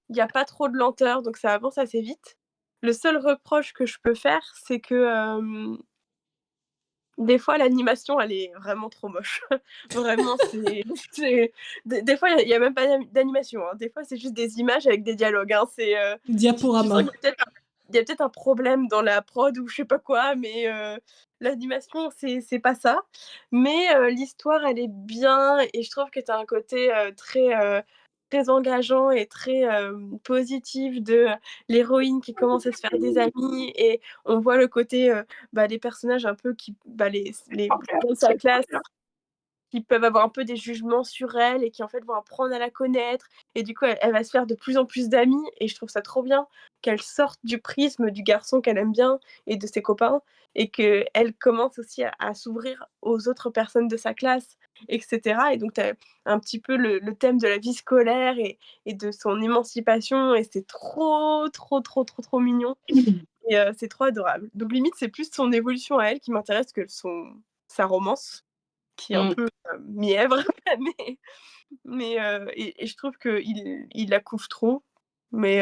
il y a pas trop de lenteur, donc ça avance assez vite. Le seul reproche que je peux faire, c'est que, des fois l'animation elle est vraiment trop moche. Vraiment c'est des fois il y a même pas d'animation, hein. Des fois c'est juste des images avec des dialogues, hein. Tu sens Diaporama. qu'il y a peut-être un problème dans la prod ou je sais pas quoi, mais l'animation c'est pas ça. Mais l'histoire elle est bien et je trouve que tu as un côté, très engageant et très, positif de, l'héroïne qui commence à se faire des amis et on voit le côté, les personnages un peu qui les dans sa classe qui peuvent avoir un peu des jugements sur elle et qui en fait vont apprendre à la connaître et du coup elle va se faire de plus en plus d'amis et je trouve ça trop bien qu'elle sorte du prisme du garçon qu'elle aime bien et de ses copains et qu'elle commence aussi à s'ouvrir aux autres personnes de sa classe, etc. Et donc tu as un petit peu le thème de la vie scolaire et de son émancipation et c'est trop, trop, trop, trop, trop mignon et c'est trop adorable. Donc limite, c'est plus son évolution à elle qui m'intéresse que sa romance qui est un Mmh. peu, mièvre, mais et je trouve qu'il la couve trop, mais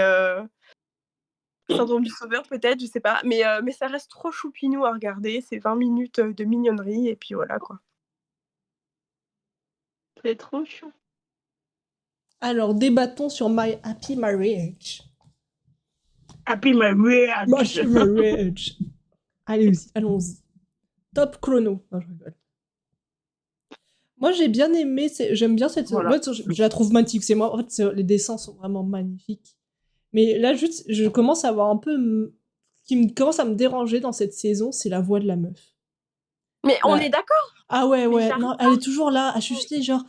syndrome du sauveur peut-être, je sais pas, mais ça reste trop choupinou à regarder. C'est 20 minutes, de mignonnerie et puis voilà, quoi. C'est trop chou. Alors, débattons sur My Happy Marriage. Happy Marriage. My Happy Marriage. Allons-y. Top chrono. Non, je rigole. Moi, j'ai bien aimé. J'aime bien cette. Voilà. Moi, je la trouve magnifique. C'est moi. En fait, les dessins sont vraiment magnifiques. Mais là, juste, je commence à avoir un peu. Ce qui commence à me déranger dans cette saison, c'est la voix de la meuf. Mais on Là. est d'accord, Ah ouais, mais ouais. j'arrive Non, elle est toujours là à chuchoter, genre.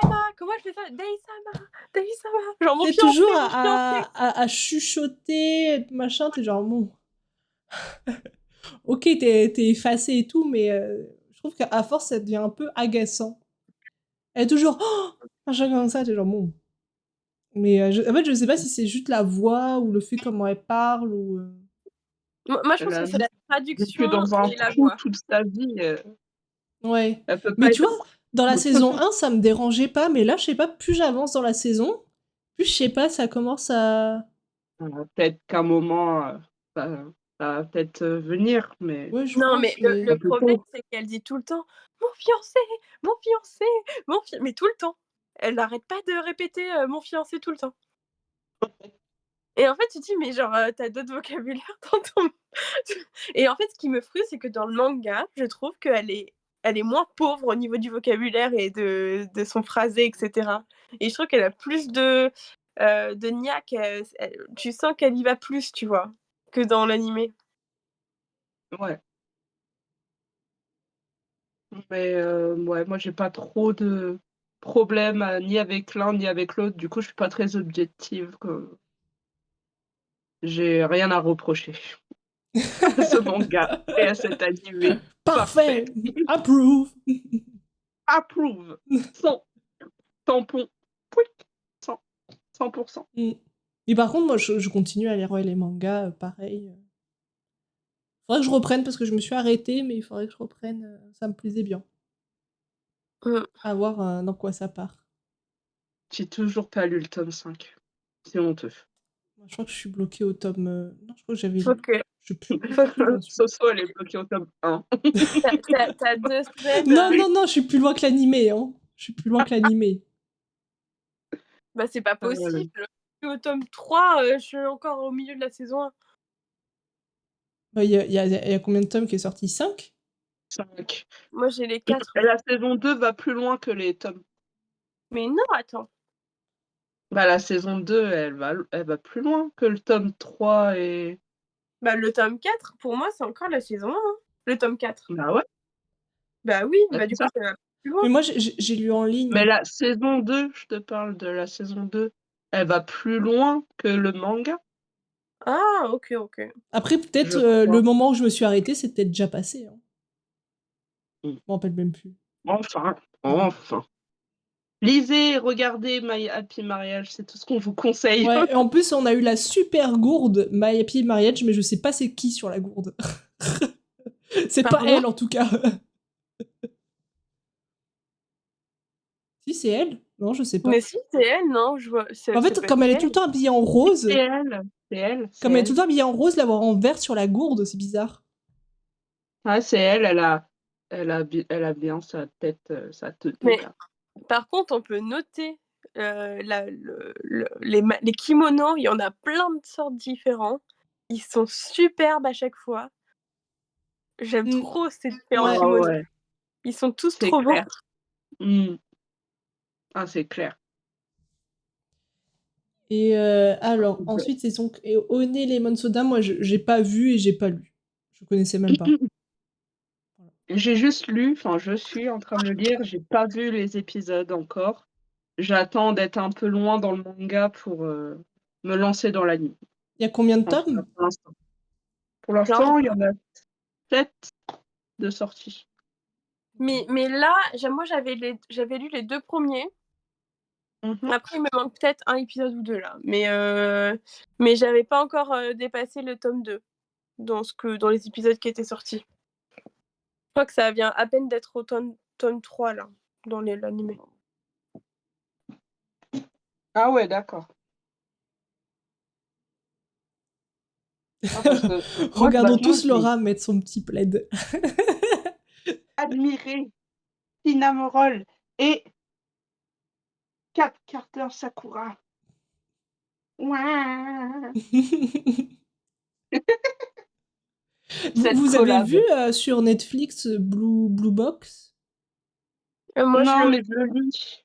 pas, comment elle fait ça? Dei-sama, Dei-sama, genre mon T'es fiancé, toujours mon fiancé. à chuchoter, machin. T'es genre, bon. Ok, t'es effacé et tout, mais je trouve qu'à force, ça devient un peu agaçant. Elle est toujours. Oh, machin comme ça, t'es genre, bon. Mais en fait, je sais pas si c'est juste la voix ou le fait comment elle parle ou. Moi je Elle pense que a c'est la vécu traduction dans un et la trou voix. toute sa vie, Ouais. elle peut Mais pas tu être vois, dans la saison 1, ça me dérangeait pas, mais là, je sais pas, plus j'avance dans la saison, plus je sais pas, ça commence à. peut-être qu'un moment, ça ça va peut-être, venir, mais Ouais, je Non, mais pense, le un mais. peu problème, tôt. c'est qu'elle dit tout le temps: «Mon fiancé, mon fiancé, mais tout le temps. Elle n'arrête pas de répéter, «mon fiancé» tout le temps. Et en fait, tu te dis: «Mais genre, tu d'autres vocabulaires dans ton» et en fait, ce qui me frustre, c'est que dans le manga, je trouve qu'elle est moins pauvre au niveau du vocabulaire et de son phrasé et cetera. Et je trouve qu'elle a plus de niaque, tu sens qu'elle y va plus, tu vois? Que dans l'animé. Ouais, mais ouais, moi j'ai pas trop de problèmes, ni avec l'un ni avec l'autre, du coup je suis pas très objective, que j'ai rien à reprocher à ce manga et à cet animé. Parfait. Parfait! Approve! Approve. 100 tampon. Pouic. 100 100%. Mm. Et par contre, moi, je continue à lire les mangas, pareil. Faudrait que je reprenne parce que je me suis arrêtée, mais il faudrait que je reprenne. Ça me plaisait bien. Mmh. À voir dans quoi ça part. J'ai toujours pas lu le tome 5. C'est honteux. Moi, je crois que je suis bloquée au tome. Non, je crois que j'avais Faut lu. que Je sais plus, je sais faut plus où j'en suis. Soso, elle est bloquée au tome 1. tu as 2 semaines, Non, non, non, je suis plus loin que l'animé, hein. Je suis plus loin que l'animé. c'est pas Heu, possible. Je suis au tome 3, je suis encore au milieu de la saison 1. Bah, il y a combien de tomes qui est sorti? 5? 5. Moi, j'ai les Et 4. la saison 2 va plus loin que les tomes. Mais non, attends. Bah, la saison 2, elle va plus loin que le tome 3 et Bah, le tome 4, pour moi, c'est encore la saison 1, hein, le tome 4. bah, ouais, Bah oui, bah, bah c'est du coup, ça. ça va plus Mais loin. moi, j'ai lu en Mais ligne. la saison 2, je te parle de la saison 2, elle va plus loin que le manga, Ah, ok. Après, peut-être je le crois. moment où je me suis arrêtée, c'est peut-être déjà passé. Hein. Mmh. Je m'en rappelle même plus. Enfin, Mhm. enfin. Lisez, regardez My Happy Marriage, c'est tout ce qu'on vous conseille. Ouais, et en plus, on a eu la super gourde My Happy Marriage, mais je sais pas c'est qui sur la gourde. C'est pas Pardon? elle, en tout cas. Si, c'est elle. Non, je sais pas. Mais si, c'est elle, non? Je vois, ça En fait, peut comme être elle est tout le elle. temps habillée en C'est rose, elle, c'est elle, c'est comme elle est tout elle. le temps habillée en rose, l'avoir en vert sur la gourde, c'est bizarre. Ouais, c'est elle, elle a bien sa tête, sa tenue Mais là. par contre, on peut noter les kimonos, il y en a plein de sortes différents. Ils sont superbes à chaque fois. J'aime Mm. trop ces différents Ouais. Ah kimonos. ouais, Ils sont tous c'est trop beaux. clair. Mmh. Ah, c'est clair. Et alors, ensuite, c'est donc One Lemon Soda. Moi, j'ai pas vu et j'ai pas lu. Je connaissais même pas. Voilà. J'ai juste lu, enfin je suis en train de le lire, j'ai pas vu les épisodes encore. J'attends d'être un peu loin dans le manga pour, me lancer dans l'anime. Il y a combien de Enfin, ça, tomes? pour l'instant. Pour Genre, l'instant, il y en a 7 de sortie. mais là, moi, j'avais lu les 2 premiers. Mmh. Après, il me manque peut-être un épisode ou deux là. Mais j'avais pas encore dépassé le tome 2 dans les épisodes qui étaient sortis. Je crois que ça vient à peine d'être au tome 3 là, dans l'animé. Ah ouais, d'accord. Ah parce que moi, Regardons tous je l'ai Laura mettre son petit plaid. admiré, Cinnamoroll et Carter Sakura. Ouah. Cette Vous avez vu collab. sur Netflix Blue Box? Moi, je Non, le mais je le lis.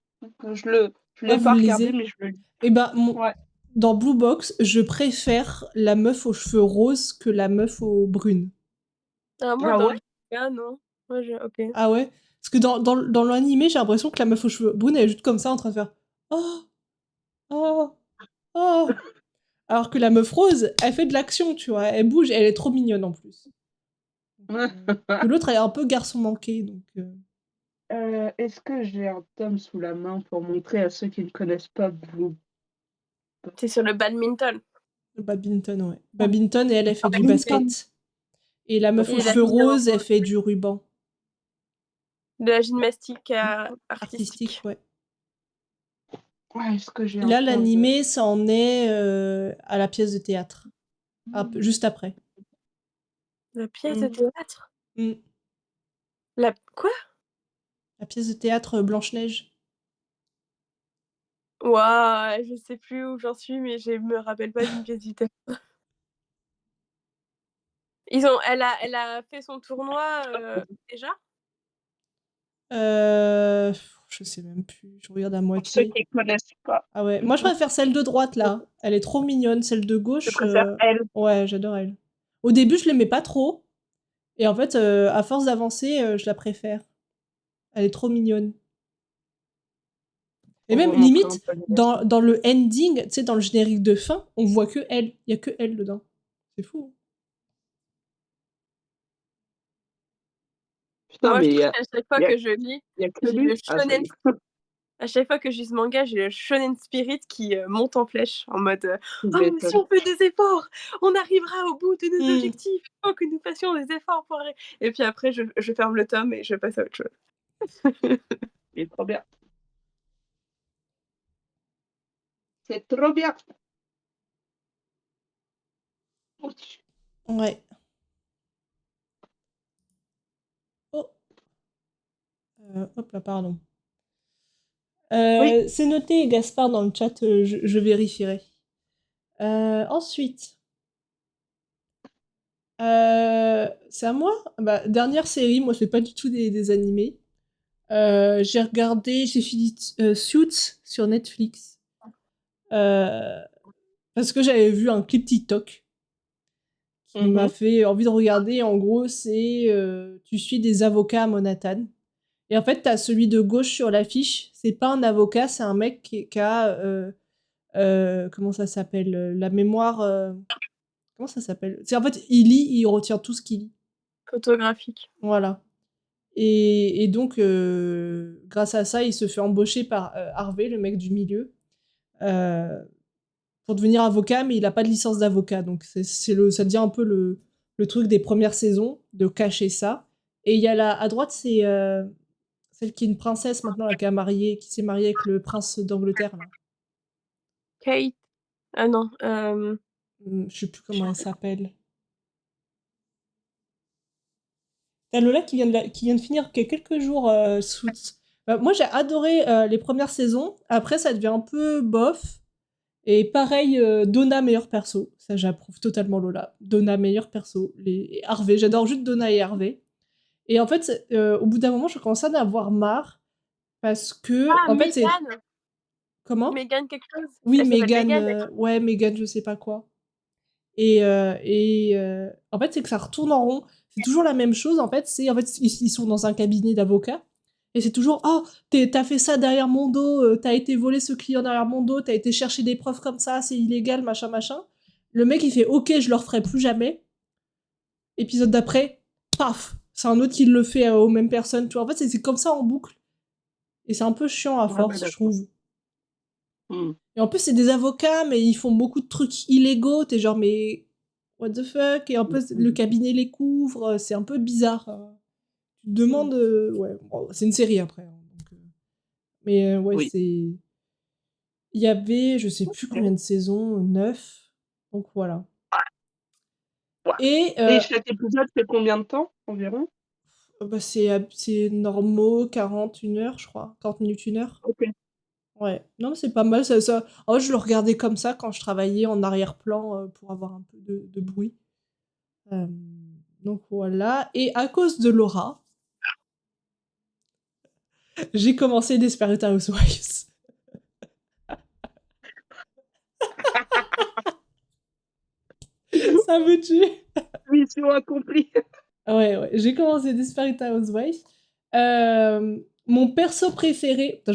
Je Ah, l'ai vous pas le regardé, lisez? mais je le lis. Eh ben, Ouais. dans Blue Box, je préfère la meuf aux cheveux roses que la meuf aux brunes. moi, Ah dans ouais? le manga, non. Moi, ok. Ah ouais? Parce que dans l'animé, j'ai l'impression que la meuf aux cheveux brunes, elle est juste comme ça en train de faire Oh, oh, oh. Alors que la meuf rose, elle fait de l'action, tu vois. Elle bouge, elle est trop mignonne en plus. Que l'autre, elle est un peu garçon manqué, donc. Est-ce que j'ai un tome sous la main pour montrer à ceux qui ne connaissent pas Blue C'est sur le badminton. Le badminton, ouais. Badminton, et elle fait du Badminton? basket. Et la meuf aux Et la cheveux roses, elle gymnastique. fait du ruban. De la gymnastique Artistique, artistique. ouais. Ouais, est-ce que j'ai Et un là, tome de l'animé, ça en est à la pièce de théâtre. Juste après. La pièce de théâtre? Mm. Quoi? La pièce de théâtre Blanche-Neige. Ouah, je sais plus où j'en suis, mais je me rappelle pas d'une pièce du théâtre. Elle a fait son tournoi déjà? Je sais même plus. Je regarde à pour ceux moitié. qui ne connaissent pas? Ah ouais. Moi, je préfère celle de droite, là. Elle est trop mignonne. Celle de Je gauche, préfère elle. ouais, j'adore elle. Au début, je l'aimais pas trop. Et en fait, à force d'avancer, je la préfère. Elle est trop mignonne. Et Pour même, vous montrer un limite, peu le dessin. dans le ending, tu sais, dans le générique de fin, on voit que elle. Il y a que elle dedans. C'est fou. Putain, Moi, je mais trouve qu'à chaque fois y a que je lis, y a que j'ai le lui? Ah ça shonen. y est, À chaque fois que je lis ce manga, j'ai le shonen spirit qui monte en flèche en mode tu oh, si m'étonnes. on fait des efforts, on arrivera au bout de nos Mm. objectifs. Il faut que nous fassions des efforts pour. Et puis après, je ferme le tome et je passe à autre chose. Il est trop bien. C'est trop bien. Ouch. Ouais. Oh. Hop là, pardon. Oui. C'est noté, Gaspard, dans le chat, je vérifierai. Ensuite, c'est à moi? Bah, dernière série, moi, je fais pas du tout des animés. J'ai fini Suits sur Netflix. Parce que j'avais vu un clip TikTok qui m'a Mhm. fait envie de regarder. En gros, c'est tu suis des avocats à Manhattan. Et en fait, t'as celui de gauche sur l'affiche. C'est pas un avocat, c'est un mec qui a comment ça s'appelle la mémoire. Comment ça s'appelle? C'est en fait, il lit, il retient tout ce qu'il lit. Photographique. Voilà. Et donc, grâce à ça, il se fait embaucher par Harvey, le mec du milieu, euh, pour devenir avocat, mais il n'a pas de licence d'avocat. Donc, ça devient un peu le truc des premières saisons, de cacher ça. Et il y a à droite, c'est celle qui est une princesse maintenant, là, qui s'est mariée avec le prince d'Angleterre. Là. Kate. Ah non. Je sais plus comment elle s'appelle. T'as Lola qui vient de finir qu'il y a quelques jours Suits. Moi, j'ai adoré les premières saisons. Après, ça devient un peu bof. Et pareil, Donna, meilleur perso. Ça, j'approuve totalement Lola. Donna, meilleur perso. Et Harvey. J'adore juste Donna et Harvey. Et en fait, au bout d'un moment, je commençais à en avoir marre. Parce que, Ah, en fait, c'est. Megan. Comment? Megan quelque chose. Oui, Elle s'appelle Megan. Megan. Ouais, Megan, je sais pas quoi. En fait, c'est que ça retourne en rond. C'est toujours la même chose. En fait, ils sont dans un cabinet d'avocats. Et c'est toujours, oh, t'as fait ça derrière mon dos, t'as été volé ce client derrière mon dos, t'as été chercher des preuves comme ça, c'est illégal, machin, machin. Le mec, il fait, ok, je le referai plus jamais. Épisode d'après, paf, c'est un autre qui le fait aux mêmes personnes. Tu vois. En fait, c'est comme ça en boucle. Et c'est un peu chiant à Ah ouais, force, je d'accord. trouve. Hmm. Et en plus, c'est des avocats, mais ils font beaucoup de trucs illégaux. T'es genre, mais what the fuck? Et en plus, le cabinet les couvre. C'est un peu bizarre. Tu te demandes. Ouais, bon, c'est une série après. Hein, donc, mais ouais, Oui. c'est. Il y avait, je sais plus combien de saisons, 9. Donc voilà. Ouais. Et Et chaque épisode fait combien de temps environ? bah, c'est normaux, 40, 1 heure, je crois. 40 minutes, 1 heure. Ok. Ouais. Non, mais c'est pas mal. En vrai, je le regardais comme ça quand je travaillais en arrière-plan pour avoir un peu de bruit. Euh, donc voilà. Et à cause de Laura, j'ai commencé Desperate Housewives. Ça me tue. Mission accomplie. Ouais, ouais. J'ai commencé Desperate Housewives. Mon perso préféré, putain,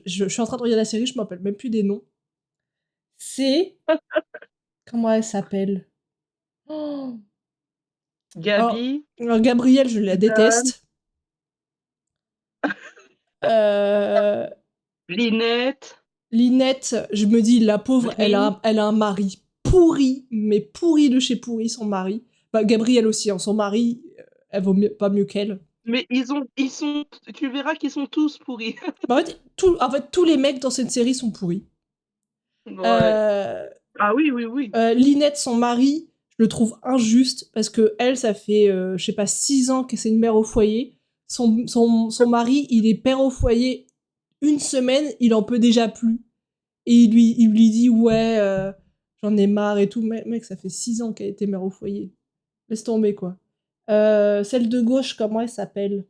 je suis en train de regarder la série, je me rappelle même plus des noms. C'est. Comment elle s'appelle? Oh, Gabi, alors, Gabrielle, je la Dan, déteste. Euh, Linette. Linette, je me dis, la pauvre, Brie. elle a un mari pourri, mais pourri de chez pourri, son mari. Bah, Gabrielle aussi, hein, son mari, elle vaut pas mieux qu'elle. Mais tu verras qu'ils sont tous pourris. Bah, en fait, tous les mecs dans cette série sont pourris. Ouais. Euh, Ah oui, oui, oui. Linette, son mari, je le trouve injuste parce que elle, ça fait, je sais pas, 6 ans que c'est une mère au foyer. Son mari, il est père au foyer 1 semaine, il en peut déjà plus. Et il lui dit, ouais, j'en ai marre et tout. Mec, ça fait 6 ans qu'elle était mère au foyer. Laisse tomber, quoi. Celle de gauche, comment elle s'appelle?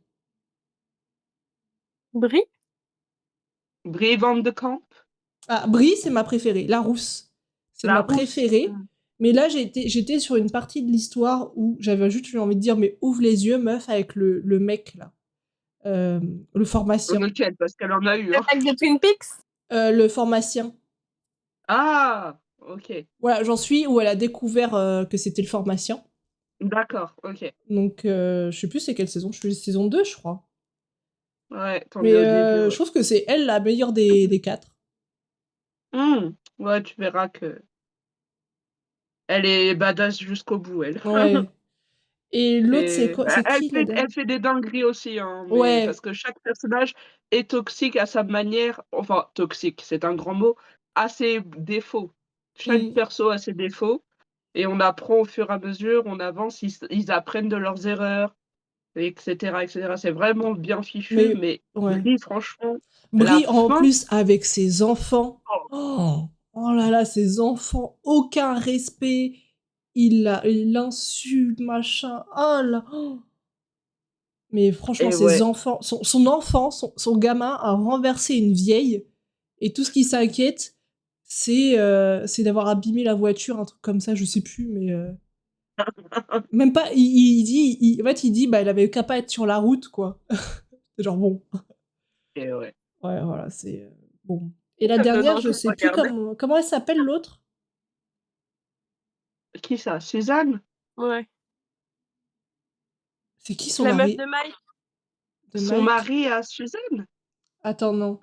Brie. Brie Van de Kamp. Ah, Brie, c'est ma préférée. La rousse. C'est La ma rousse. préférée. Mais là, j'étais sur une partie de l'histoire où j'avais juste eu envie de dire, mais ouvre les yeux, meuf, avec le mec, là. Le pharmacien. Lequel? Parce qu'elle en a eu. Hein. L'attaque de Twin Peaks. Le pharmacien. Ah, ok. Voilà, j'en suis où elle a découvert que c'était le pharmacien. D'accord, ok. Donc, je sais plus c'est quelle saison. Je suis saison 2, je crois. Ouais, t'en Mais es au début, je ouais. trouve que c'est elle la meilleure des 4. Ouais, tu verras que elle est badass jusqu'au bout, elle. Ouais. Et l'autre, c'est Et quoi? C'est qui la elle dame? fait des dingueries aussi, hein, mais parce Ouais. que chaque personnage est toxique à sa manière. Enfin, toxique, c'est un grand mot, à ses défauts. Chaque Mm. perso a ses défauts. Et on apprend au fur et à mesure, on avance, ils apprennent de leurs erreurs, etc., etc. C'est vraiment bien fichu, Mais, mais ouais. Brie, franchement, la Brie, en fin, plus, avec ses enfants. oh, Oh là là, ses enfants, aucun respect. Il insulte, machin. Oh là. Oh. Mais franchement, et ses ouais, enfants, son enfant, son gamin a renversé une vieille. Et tout ce qui s'inquiète, c'est d'avoir abîmé la voiture, un truc comme ça, je sais plus, mais même pas. En fait, il dit, bah, elle avait qu'à pas être sur la route, quoi. C'est genre bon. Et ouais. Ouais, voilà, c'est bon. Et la Ça me donne dernière, je envie de sais plus regarder. comment elle s'appelle l'autre. Qui ça? Suzanne? Ouais. C'est qui son La meuf mari de Mike. de Son Mike? mari à Suzanne? Attends, non.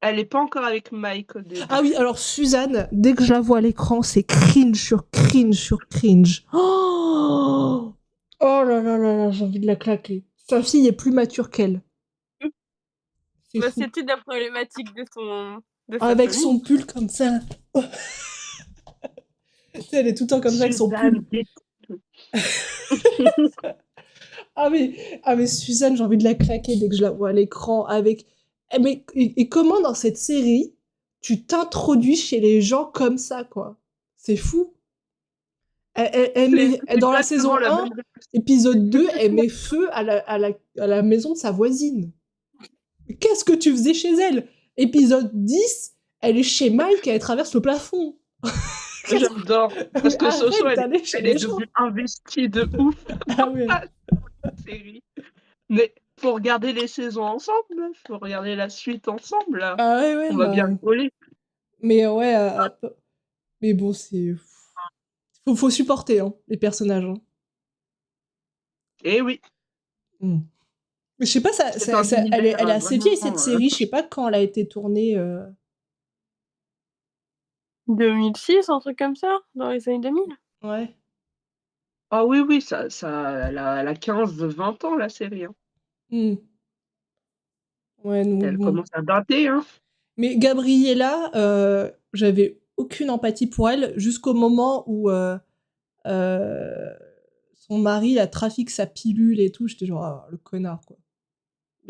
Elle est pas encore avec Mike au Ah oui, début. alors Suzanne, dès que je la vois à l'écran, c'est cringe sur cringe sur cringe. Oh, oh là là là là, j'ai envie de la claquer. Sa fille est plus mature qu'elle. C'est Bah, fou. c'est toute la problématique de sa Avec famille. son pull comme ça. Tu sais, elle est tout le temps comme ça avec son pull. Suzanne, vite. Ah mais Suzanne, j'ai envie de la claquer dès que je la vois à l'écran avec. Et comment dans cette série, tu t'introduis chez les gens comme ça, quoi. C'est fou. C'est Dans la exactement saison la 1, même. épisode 2, elle met feu à la maison de sa voisine. Qu'est-ce que tu faisais chez elle? Épisode 10, elle est chez Mike et elle traverse le plafond. J'adore. Parce Mais que Soso, arrête d'aller chez elle est les gens. devenue investie de ouf Ah ouais. dans la série. Mais faut regarder les saisons ensemble, faut regarder la suite ensemble, là. Ah ouais, ouais, On va bien bah. rigoler. Mais ouais, mais bon, c'est. Faut supporter, hein, les personnages. Hein. Eh oui, Mm. Mais je sais pas, c'est un univers elle est assez vieille vraiment. cette série. Je sais pas quand elle a été tournée. 2006, un truc comme ça, dans les années 2000. Ouais. Ah oui, oui, elle a 15-20 ans, la série. Hein. Mm. Ouais, donc Elle bon. commence à dater, hein. Mais Gabriella, j'avais aucune empathie pour elle jusqu'au moment où euh, son mari la trafique sa pilule et tout. J'étais genre, ah, le connard, quoi.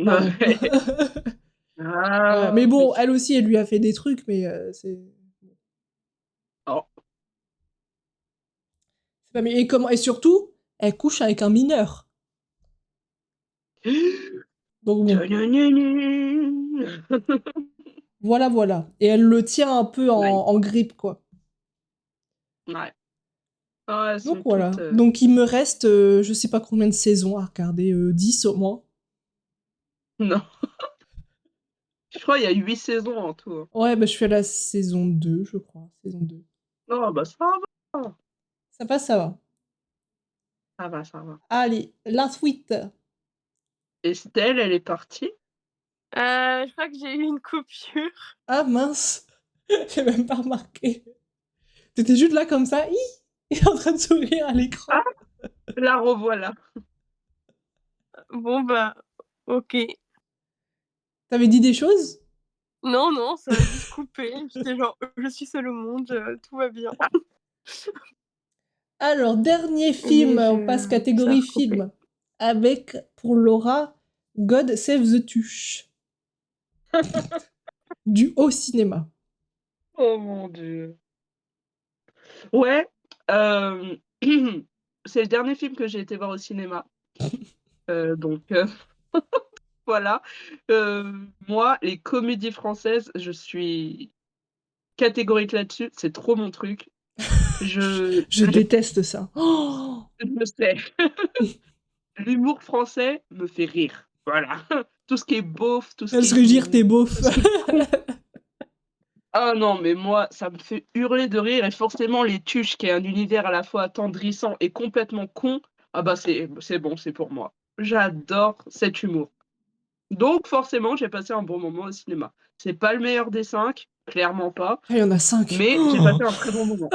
Pardon. Ouais, mais Ah bon, oui. elle aussi, elle lui a fait des trucs, mais Oh. c'est pas. Et surtout, elle couche avec un mineur. Donc bon, voilà, voilà. Et elle le tient un peu Ouais. en grippe, quoi. Ouais. Ah, elles Donc sont voilà. toutes. Donc il me reste, je sais pas combien de saisons à regarder, 10 au moins. Non. Je crois qu'il y a 8 saisons en tout. Hein. Ouais, bah je suis à la saison 2, je crois. Saison 2. Non, bah ça va. Ça passe, ça va. Ça va, ça va. Allez, la suite. Estelle, elle est partie. Je crois que j'ai eu une coupure. Ah mince, j'ai même pas remarqué. T'étais juste là comme ça, en train de sourire à Ah, l'écran. la revoilà. Bon, bah, ok. T'avais dit des choses? Non, non, ça a juste coupé. J'étais genre, je suis seule au monde, tout va bien. Alors, dernier film, Mais on passe ça a catégorie recoupé. film, avec, pour Laura, God Save the Tuche, du haut cinéma. Oh mon Dieu. Ouais, euh, c'est le dernier film que j'ai été voir au cinéma. Donc voilà. Moi, les comédies françaises, je suis catégorique là-dessus. C'est trop mon truc. Je, Je déteste ça. Oh, je sais. L'humour français me fait rire. Voilà. Tout ce qui est beauf, tout ce qui parce est que dire mignon, t'es beauf. tout ce qui est con. Ah non, mais moi, ça me fait hurler de rire et forcément les Tuches, qui est un univers à la fois attendrissant et complètement con, ah bah c'est bon, c'est pour moi. J'adore cet humour. Donc forcément, j'ai passé un bon moment au cinéma. C'est pas le meilleur des 5, clairement pas, Ah, il y en a 5. mais j'ai passé un très bon moment.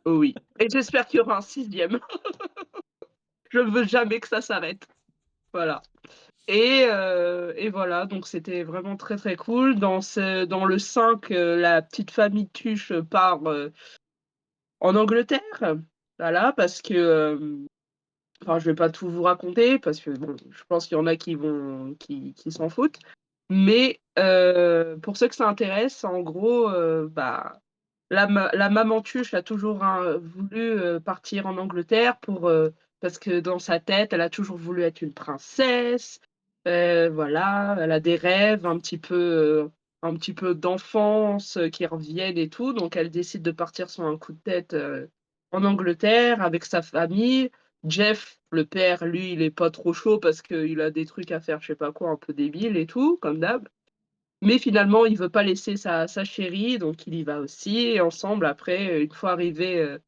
Oh oui. Et j'espère qu'il y aura un 6e. Je ne veux jamais que ça s'arrête. Voilà. Et voilà, donc c'était vraiment très très cool. Dans le 5, la petite famille Tuche part en Angleterre. Voilà, parce que. Enfin, je vais pas tout vous raconter, parce que bon, je pense qu'il y en a qui s'en foutent. Mais pour ceux que ça intéresse, en gros, bah, la maman Tuche a toujours voulu partir en Angleterre parce que dans sa tête, elle a toujours voulu être une princesse. Voilà, elle a des rêves un petit peu un petit peu d'enfance, qui reviennent et tout, donc elle décide de partir sur un coup de tête, en Angleterre avec sa famille. Jeff, le père, lui, il est pas trop chaud parce qu'il a des trucs à faire, je sais pas quoi, un peu débiles et tout, comme d'hab. Mais finalement, il veut pas laisser sa chérie, donc il y va aussi et ensemble après, une fois arrivés,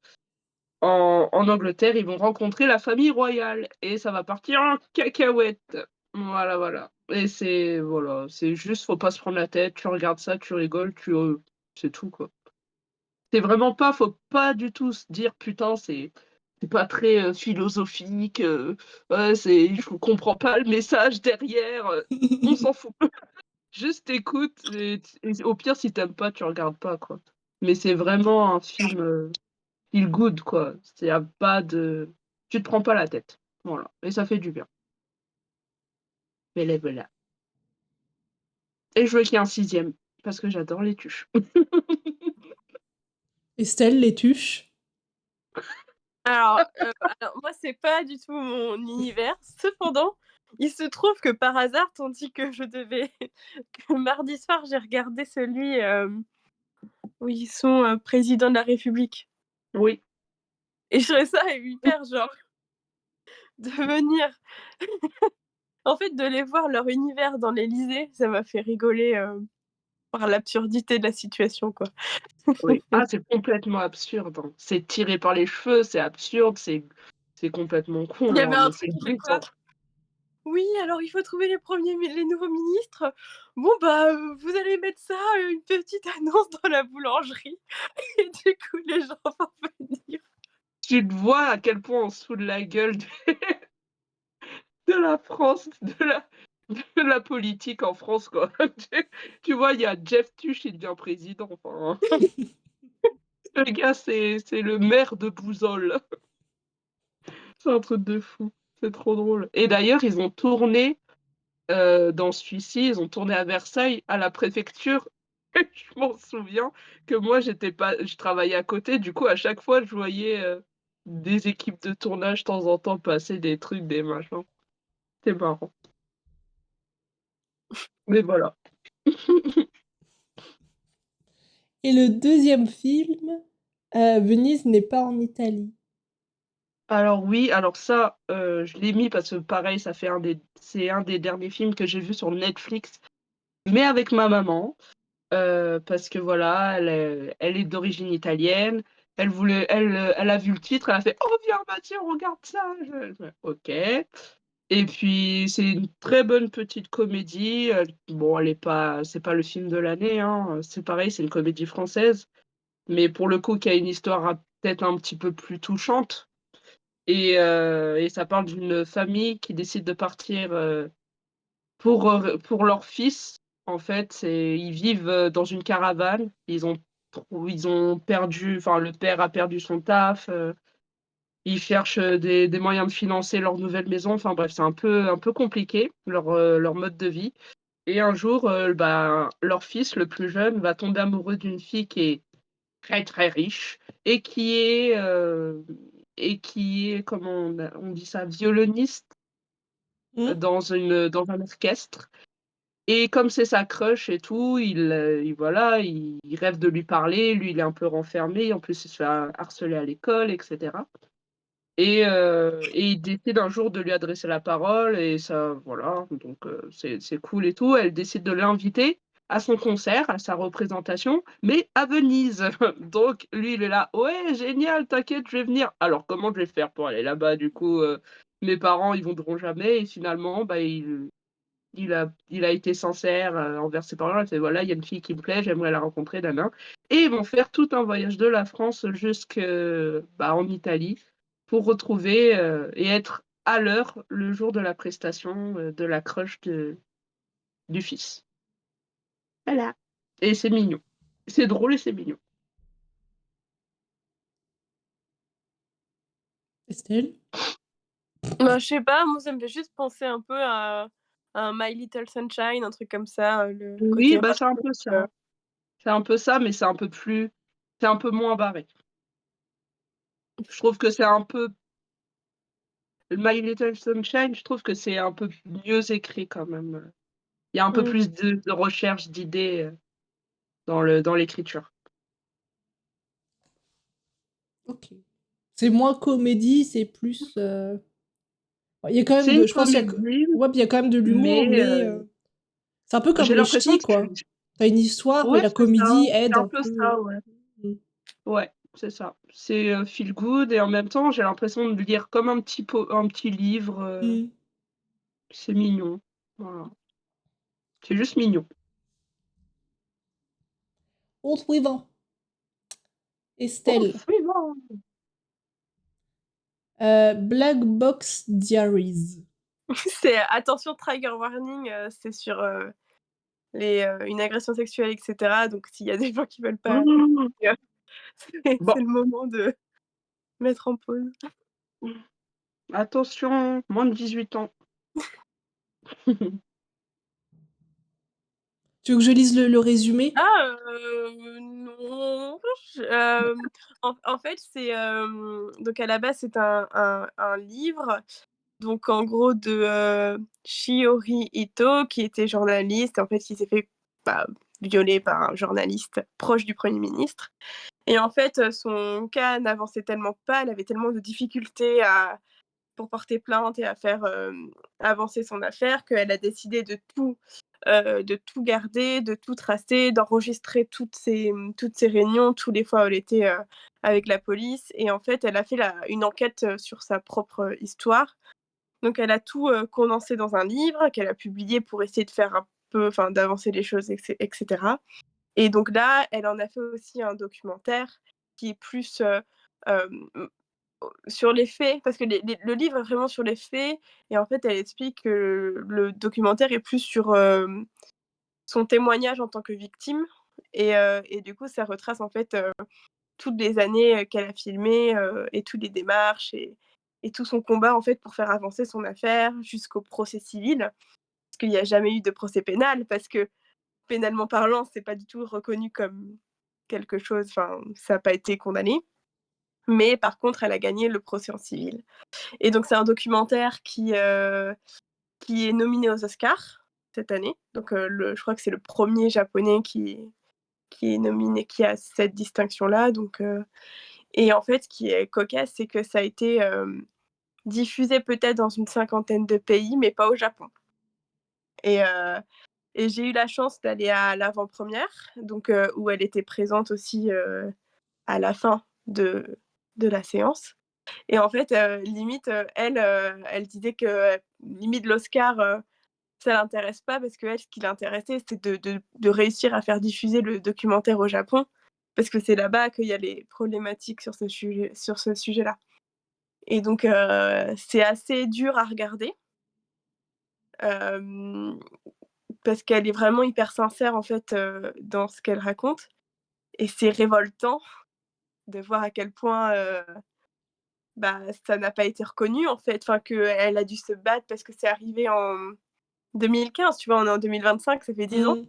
en Angleterre, ils vont rencontrer la famille royale et ça va partir en cacahuète. Voilà, voilà et c'est voilà, c'est juste, faut pas se prendre la tête, tu regardes ça, tu rigoles, c'est tout, quoi. C'est vraiment pas faut pas du tout se dire: «Putain, c'est pas très, philosophique, ouais, je comprends pas le message derrière», on s'en fout. Juste écoute et au pire, si tu aimes pas, tu regardes pas, quoi. Mais c'est vraiment un film, feel good, quoi. C'est y a pas de tu te prends pas la tête. Voilà et ça fait du bien. Voilà, voilà et je veux qu'il y ait un sixième parce que j'adore les tuches. Estelle, les tuches. Alors, alors moi, c'est pas du tout mon univers. Cependant, il se trouve que par hasard, tandis que je devais que mardi soir, j'ai regardé celui, où ils sont, président de la République Oui. et je trouvais ça hyper genre de venir en fait, de les voir leur univers dans l'Élysée, ça m'a fait rigoler, par l'absurdité de la situation, quoi. Oui. Ah, c'est complètement absurde, hein. C'est tiré par les cheveux, c'est absurde, c'est complètement Il y con, avait hein, un mais truc c'est qui le fait but, quoi? hein. Oui, alors il faut trouver les nouveaux ministres. Bon, bah, vous allez mettre ça, une petite annonce dans la boulangerie et du coup, les gens vont venir. Tu te vois à quel point on se fout de la gueule de la France, de la politique en France, quoi. Tu vois, il y a Jeff Tuch, il devient président, enfin, le gars, c'est le maire de Bouzolles. C'est un truc de fou. C'est trop drôle et d'ailleurs, ils ont tourné, dans celui-ci, ils ont tourné à Versailles, à la préfecture et je m'en souviens que moi, j'étais pas je travaillais à côté, du coup, à chaque fois, je voyais, des équipes de tournage, de temps en temps, passer des trucs, des machins. C'est marrant. Mais voilà. Et le deuxième film, Venise n'est pas en Italie. Alors oui, alors ça, je l'ai mis parce que pareil, c'est un des derniers films que j'ai vu sur Netflix, mais avec ma maman, parce que voilà, elle est d'origine italienne. Elle a vu le titre, elle a fait: «Oh viens Mathieu, regarde ça!» Je fais: «OK» et puis c'est une très bonne petite comédie, bon elle est pas c'est pas le film de l'année, hein, c'est pareil, c'est une comédie française, mais pour le coup qui a une histoire peut-être un petit peu plus touchante. Et ça parle d'une famille qui décide de partir, pour leur fils. En fait, ils vivent, dans une caravane. Ils ont perdu enfin, le père a perdu son taf, ils cherchent, des moyens de financer leur nouvelle maison. Enfin bref, c'est un peu compliqué leur mode de vie et un jour, bah, leur fils, le plus jeune, va tomber amoureux d'une fille qui est très, très riche et qui est, comment on dit ça? Violoniste, Hmm. dans un orchestre et comme c'est sa crush et tout, voilà, il rêve de lui parler. Lui, il est un peu renfermé, en plus il se fait harceler à l'école et cetera et il décide un jour de lui adresser la parole et ça voilà, donc c'est cool et tout. Elle décide de l'inviter à son concert, à sa représentation, mais à Venise. Donc lui, il est là: «Ouais, génial, t'inquiète, je vais venir». Alors comment je vais faire pour aller là-bas? Du coup, mes parents, ils voudront jamais et finalement, bah, il a été sincère, envers ses parents. Il a fait: «Voilà, il y a une fille qui me plaît, j'aimerais la rencontrer, nin nin» et ils vont faire tout un voyage de la France jusque, bah, en Italie pour retrouver, et être à l'heure le jour de la prestation, de la crush du fils. Voilà et c'est mignon. C'est drôle et c'est mignon. Estelle? Bah, je sais pas, moi, ça me fait juste penser un peu à un My Little Sunshine, un truc comme ça, le Oui, côté bah, road c'est un trip, peu ça. C'est un peu ça, mais c'est un peu moins barré. Je trouve que c'est un peu My Little Sunshine, je trouve que c'est un peu mieux écrit quand même. Il y a un peu Mmh. plus de recherche d'idées, dans l'écriture. OK. C'est moins comédie, c'est plus, il y a quand même C'est de une je pense qu'il y a comédie, ouais, puis il y a quand même de l'humour, mais mais c'est un peu comme j'ai les l'impression ch'tis, que tu quoi. Tu as une histoire, mais ouais, la c'est ça, comédie c'est aide un un peu peu, ça, ouais. mmh. Ouais, c'est ça. C'est, feel good et en même temps, j'ai l'impression de lire comme un petit livre, Mmh. c'est mignon. Voilà, c'est juste mignon. Au suivant, Oh, Estelle, suivant! Black Box Diaries. C'est attention trigger warning, c'est sur, une agression sexuelle et cetera, donc s'il y a des gens qui veulent pas Mmh. c'est Bon, c'est le moment de mettre en pause. attention, moins de 18 ans. Tu veux que je lise le résumé? Ah, non, en fait, c'est, donc à la base, c'est un livre, donc en gros de, Shiori Ito qui était journaliste, en fait, qui s'est fait, bah, violer par un journaliste proche du Premier ministre et en fait, son cas n'avançait tellement pas, elle avait tellement de difficultés pour porter plainte et à faire, avancer son affaire qu'elle a décidé de tout garder, de tout tracer, d'enregistrer toutes ses réunions, tous les fois où elle était, avec la police et en fait, elle a fait une enquête, sur sa propre histoire. Donc elle a tout, condensé dans un livre qu'elle a publié pour essayer de faire un peu enfin d'avancer les choses et cetera et donc là, elle en a fait aussi un documentaire qui est plus, hem, sur les faits, parce que le livre est vraiment sur les faits et en fait, elle explique que le documentaire est plus sur, son témoignage en tant que victime et du coup, ça retrace en fait, toutes les années, qu'elle a filmées, et toutes les démarches et tout son combat en fait pour faire avancer son affaire jusqu'au procès civil. Parce qu'il y a jamais eu de procès pénal, parce que pénalement parlant, c'est pas du tout reconnu comme quelque chose enfin, ça a pas été condamné. Mais par contre, elle a gagné le procès en civil. Et donc c'est un documentaire qui est nominé aux Oscars cette année. Donc je crois que c'est le premier japonais qui est nominé, qui a cette distinction-là. Donc et en fait, ce qui est cocasse, c'est que ça a été, diffusé peut-être dans une cinquantaine de pays, mais pas au Japon. Et j'ai eu la chance d'aller à l'avant-première, donc où elle était présente aussi, à la fin de la séance. Et en fait, limite, elle, elle disait que, limite l'Oscar, ça l'intéresse pas parce qu'elle, ce qui l'intéressait, c'était de réussir à faire diffuser le documentaire au Japon, parce que c'est là-bas qu'il y a les problématiques sur ce sujet-là. Et donc c'est assez dur à regarder, hem, parce qu'elle est vraiment hyper sincère, en fait, dans ce qu'elle raconte et c'est révoltant de voir à quel point, bah, ça n'a pas été reconnu, en fait. Enfin, qu'elle a dû se battre parce que c'est arrivé en 2015, tu vois? On est en 2025, ça fait 10 ans. Mmh.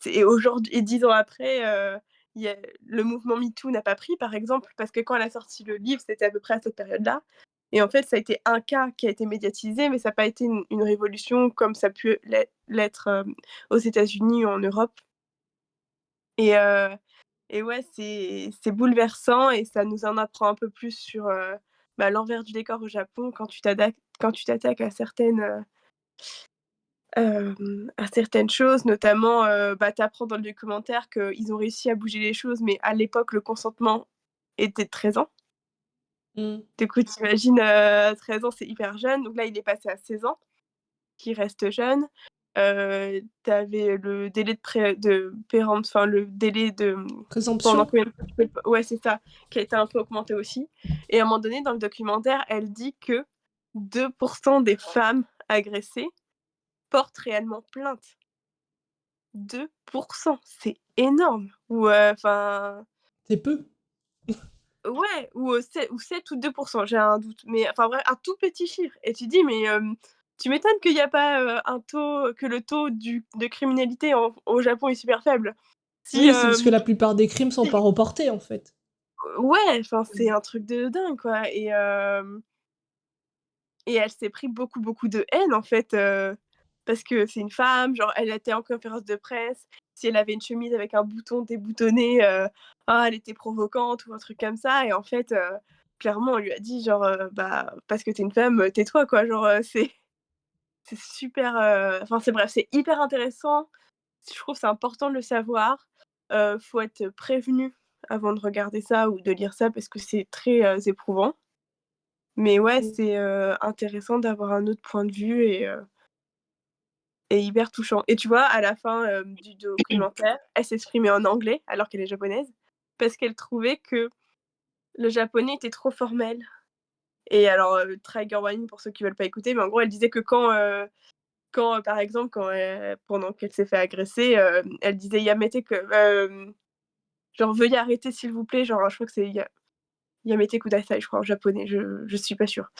C'est et aujourd'hui et 10 ans après, il y a le mouvement MeToo n'a pas pris, par exemple, parce que quand elle a sorti le livre, c'était à peu près à cette période-là et en fait, ça a été un cas qui a été médiatisé, mais ça a pas été une révolution comme ça a pu l'être, aux États-Unis ou en Europe et ouais, c'est bouleversant et ça nous en apprend un peu plus sur, bah, l'envers du décor au Japon quand tu t'attaques à certaines choses, notamment, bah, tu apprends dans le documentaire qu'ils ont réussi à bouger les choses, mais à l'époque, le consentement était de 13 ans. Mmh. Du coup, tu imagines, 13 ans, c'est hyper jeune, donc là, il est passé à 16 ans, qui reste jeune. Tu avais le délai de péremption enfin le délai de, pendant Présomption? combien de temps tu peux ouais, c'est ça, qui a été un peu augmenté aussi et à un moment donné, dans le documentaire, elle dit que 2 des femmes agressées portent réellement plainte. 2 c'est énorme ou enfin, C'est peu. ouais, ou 7 ou 2 j'ai un doute, mais enfin bref, un tout petit chiffre et tu dis: «Mais tu m'étonnes qu'il y a pas, un taux que le taux de criminalité au Japon est super faible». Si, Oui, c'est parce que la plupart des crimes sont si pas reportés, en fait. ouais, enfin, c'est Mmh. un truc de dingue, quoi et et elle s'est pris beaucoup, beaucoup de haine, en fait, parce que c'est une femme, genre, elle était en conférence de presse, si elle avait une chemise avec un bouton déboutonné, ah, elle était provocante ou un truc comme ça et en fait, clairement, on lui a dit genre, «Bah, parce que tu es une femme, tais-toi, quoi». Genre, c'est super, enfin, c'est bref, c'est hyper intéressant. Je trouve que c'est important de le savoir. Faut être prévenu avant de regarder ça ou de lire ça parce que c'est très, éprouvant. Mais ouais, Mmh. c'est, intéressant d'avoir un autre point de vue et hyper touchant. Et tu vois, à la fin, du documentaire, elle s'exprimait en anglais alors qu'elle est japonaise, parce qu'elle trouvait que le japonais était trop formel. Et alors, trigger warning pour ceux qui veulent pas écouter, mais en gros, elle disait que quand, par exemple, pendant qu'elle s'est fait agresser, elle disait Yamete que, genre: «Veuillez arrêter s'il vous plaît», genre je crois que c'est Yamete Kudasai, je crois en japonais, je suis pas sûre.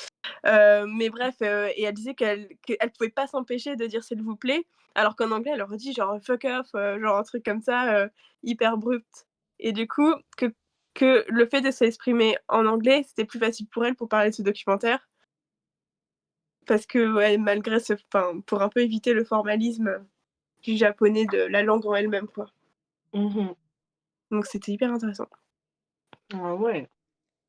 Mais bref, et elle disait qu'elle pouvait pas s'empêcher de dire s'il vous plaît, alors qu'en anglais, elle aurait dit genre fuck off, genre un truc comme ça, hyper brut. Et du coup, que le fait de s'exprimer en anglais, c'était plus facile pour elle pour parler de ce documentaire, parce que ouais, malgré enfin, pour un peu éviter le formalisme du japonais, de la langue en elle-même, quoi. Mmh. Donc c'était hyper intéressant. Ah ouais.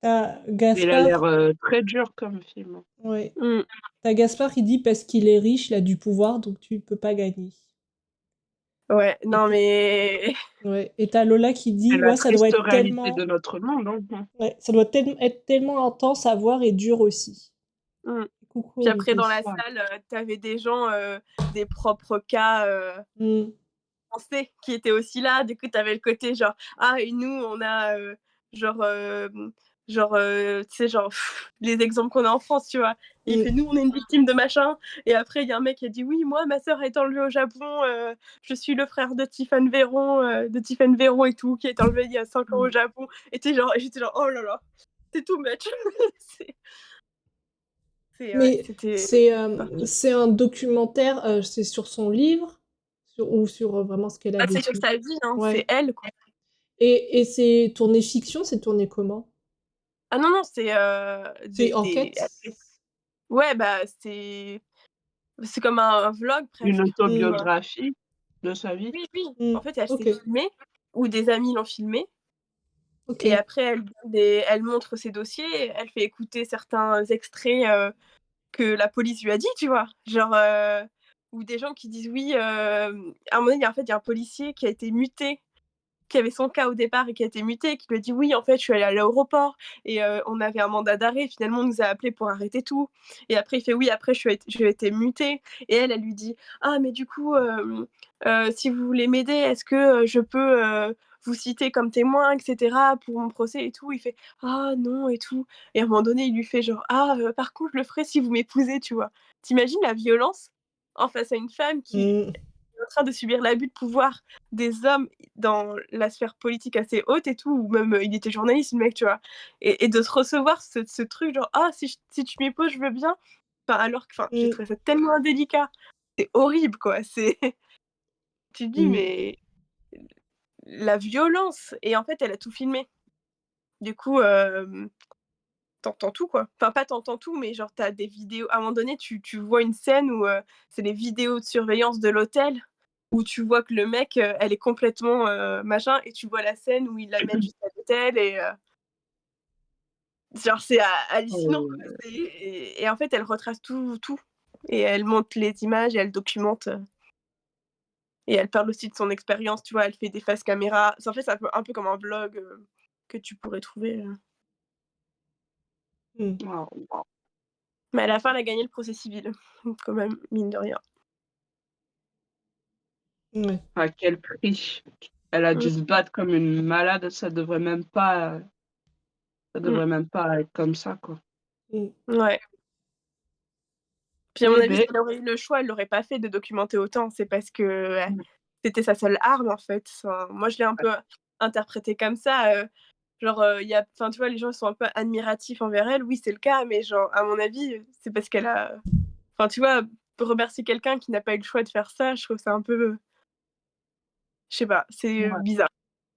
Tu Il a l'air, Gaspard, très dur comme film. ouais. Mmh. Tu Gaspard qui dit parce qu'il est riche, il a du pouvoir, donc tu ne peux pas gagner. Ouais, Et non mais ouais. Et tu Lola qui C'est dit, la ouais, ça doit triste être réalité de tellement, notre monde, hein. ouais, ça doit être tellement intense à voir et dur aussi. mmh. Coucou Puis après dans Olivier. la Ouais. salle, tu des gens, des propres cas, Mm. français qui étaient aussi là. Du coup, tu avais le côté genre: «Ah et nous on a, genre, tu sais genre les exemples qu'on a en France», tu vois? Il Mm. fait: «Nous on est une victime de machin» et après il y a un mec qui a dit: «Oui, moi ma sœur a été enlevée au Japon, je suis le frère de Tiffany Véron et tout, qui a été enlevé il y a 5 ans au Mmh. Japon» et j'étais genre: «Oh là là, c'est too much». C'est ouais, Mais c'était c'est un documentaire, c'est sur son livre ou sur vraiment ce qu'elle a bah, c'est sur vécu? sa vie, hein, c'est Ouais. elle, quoi. Et c'est tourné fiction, c'est tourné comment? Ah non, non, c'est, C'est des enquête? ouais, bah, c'est comme un vlog Une presque, tu Mmh. vois? autobiographie de sa vie? Oui, oui, Mmh. en fait, elle s'est OK, filmée ou des amis l'ont filmée et OK. après elle montre ses dossiers, elle fait écouter certains extraits, que la police lui a dit, tu vois? Genre, ou des gens qui disent oui, à un moment donné, en fait, il y a un policier qui a été muté, qui avait son cas au départ et qui a été muté et qui lui a dit: «Oui, en fait, je suis allé à l'aéroport et on avait un mandat d'arrêt. Finalement, on nous a appelés pour arrêter tout» et après il fait: «Oui, après j'ai été muté» et elle lui dit: «Ah mais du coup, si vous voulez m'aider, est-ce que, je peux, vous citer comme témoin et cetera pour mon procès et tout?» Il fait: «Ah non» et tout et à un moment donné, il lui fait genre: «Ah, par contre, je le ferai si vous m'épousez», tu vois? Tu imagines la violence en face à une femme qui Mmh. en train de subir l'abus de pouvoir des hommes dans la sphère politique assez haute et tout, ou même, il était journaliste le mec, tu vois? Et de se recevoir ce truc genre: «Ah si tu m'épouses, je veux bien». Enfin alors que enfin, j'ai Mmh. trouvé ça tellement indélicat. C'est horrible quoi, c'est tu te dis: Mmh. «Mais la violence» et en fait, elle a tout filmé. Du coup, tu tout quoi. Enfin pas tu tout, mais genre tu as des vidéos à un moment donné, tu vois une scène où, c'est les vidéos de surveillance de l'hôtel, où tu vois que le mec, elle est complètement, machin et tu vois la scène où ils l'amènent jusqu'à l'hôtel et genre c'est hallucinant quoi. Heu, Et en fait, elle retrace tout et elle montre les images et elle documente, et elle parle aussi de son expérience, tu vois? Elle fait des face caméra. En fait, c'est un peu comme un vlog, que tu pourrais trouver, Mmh. waouh, mais à la fin, elle a gagné le procès civil, quand même, mine de rien. Ouais. à quel prix? Elle a Mmh, dû se battre comme une malade, ça mmh, devrait même pas être comme ça, quoi. Mmh. ouais. Puis à mon Eh avis, si beh, elle aurait eu le choix, elle l'aurait pas fait de documenter autant. C'est parce que, mmh, c'était sa seule arme, en fait. Enfin, moi, je l'ai un ouais, peu interprété comme ça, genre, il y a enfin, tu vois, les gens ils sont un peu admiratifs envers elle. Oui, c'est le cas, mais genre, à mon avis, c'est parce qu'elle a enfin, tu vois, remercier quelqu'un qui n'a pas eu le choix de faire ça, je trouve ça un peu, je sais pas, c'est ouais, bizarre.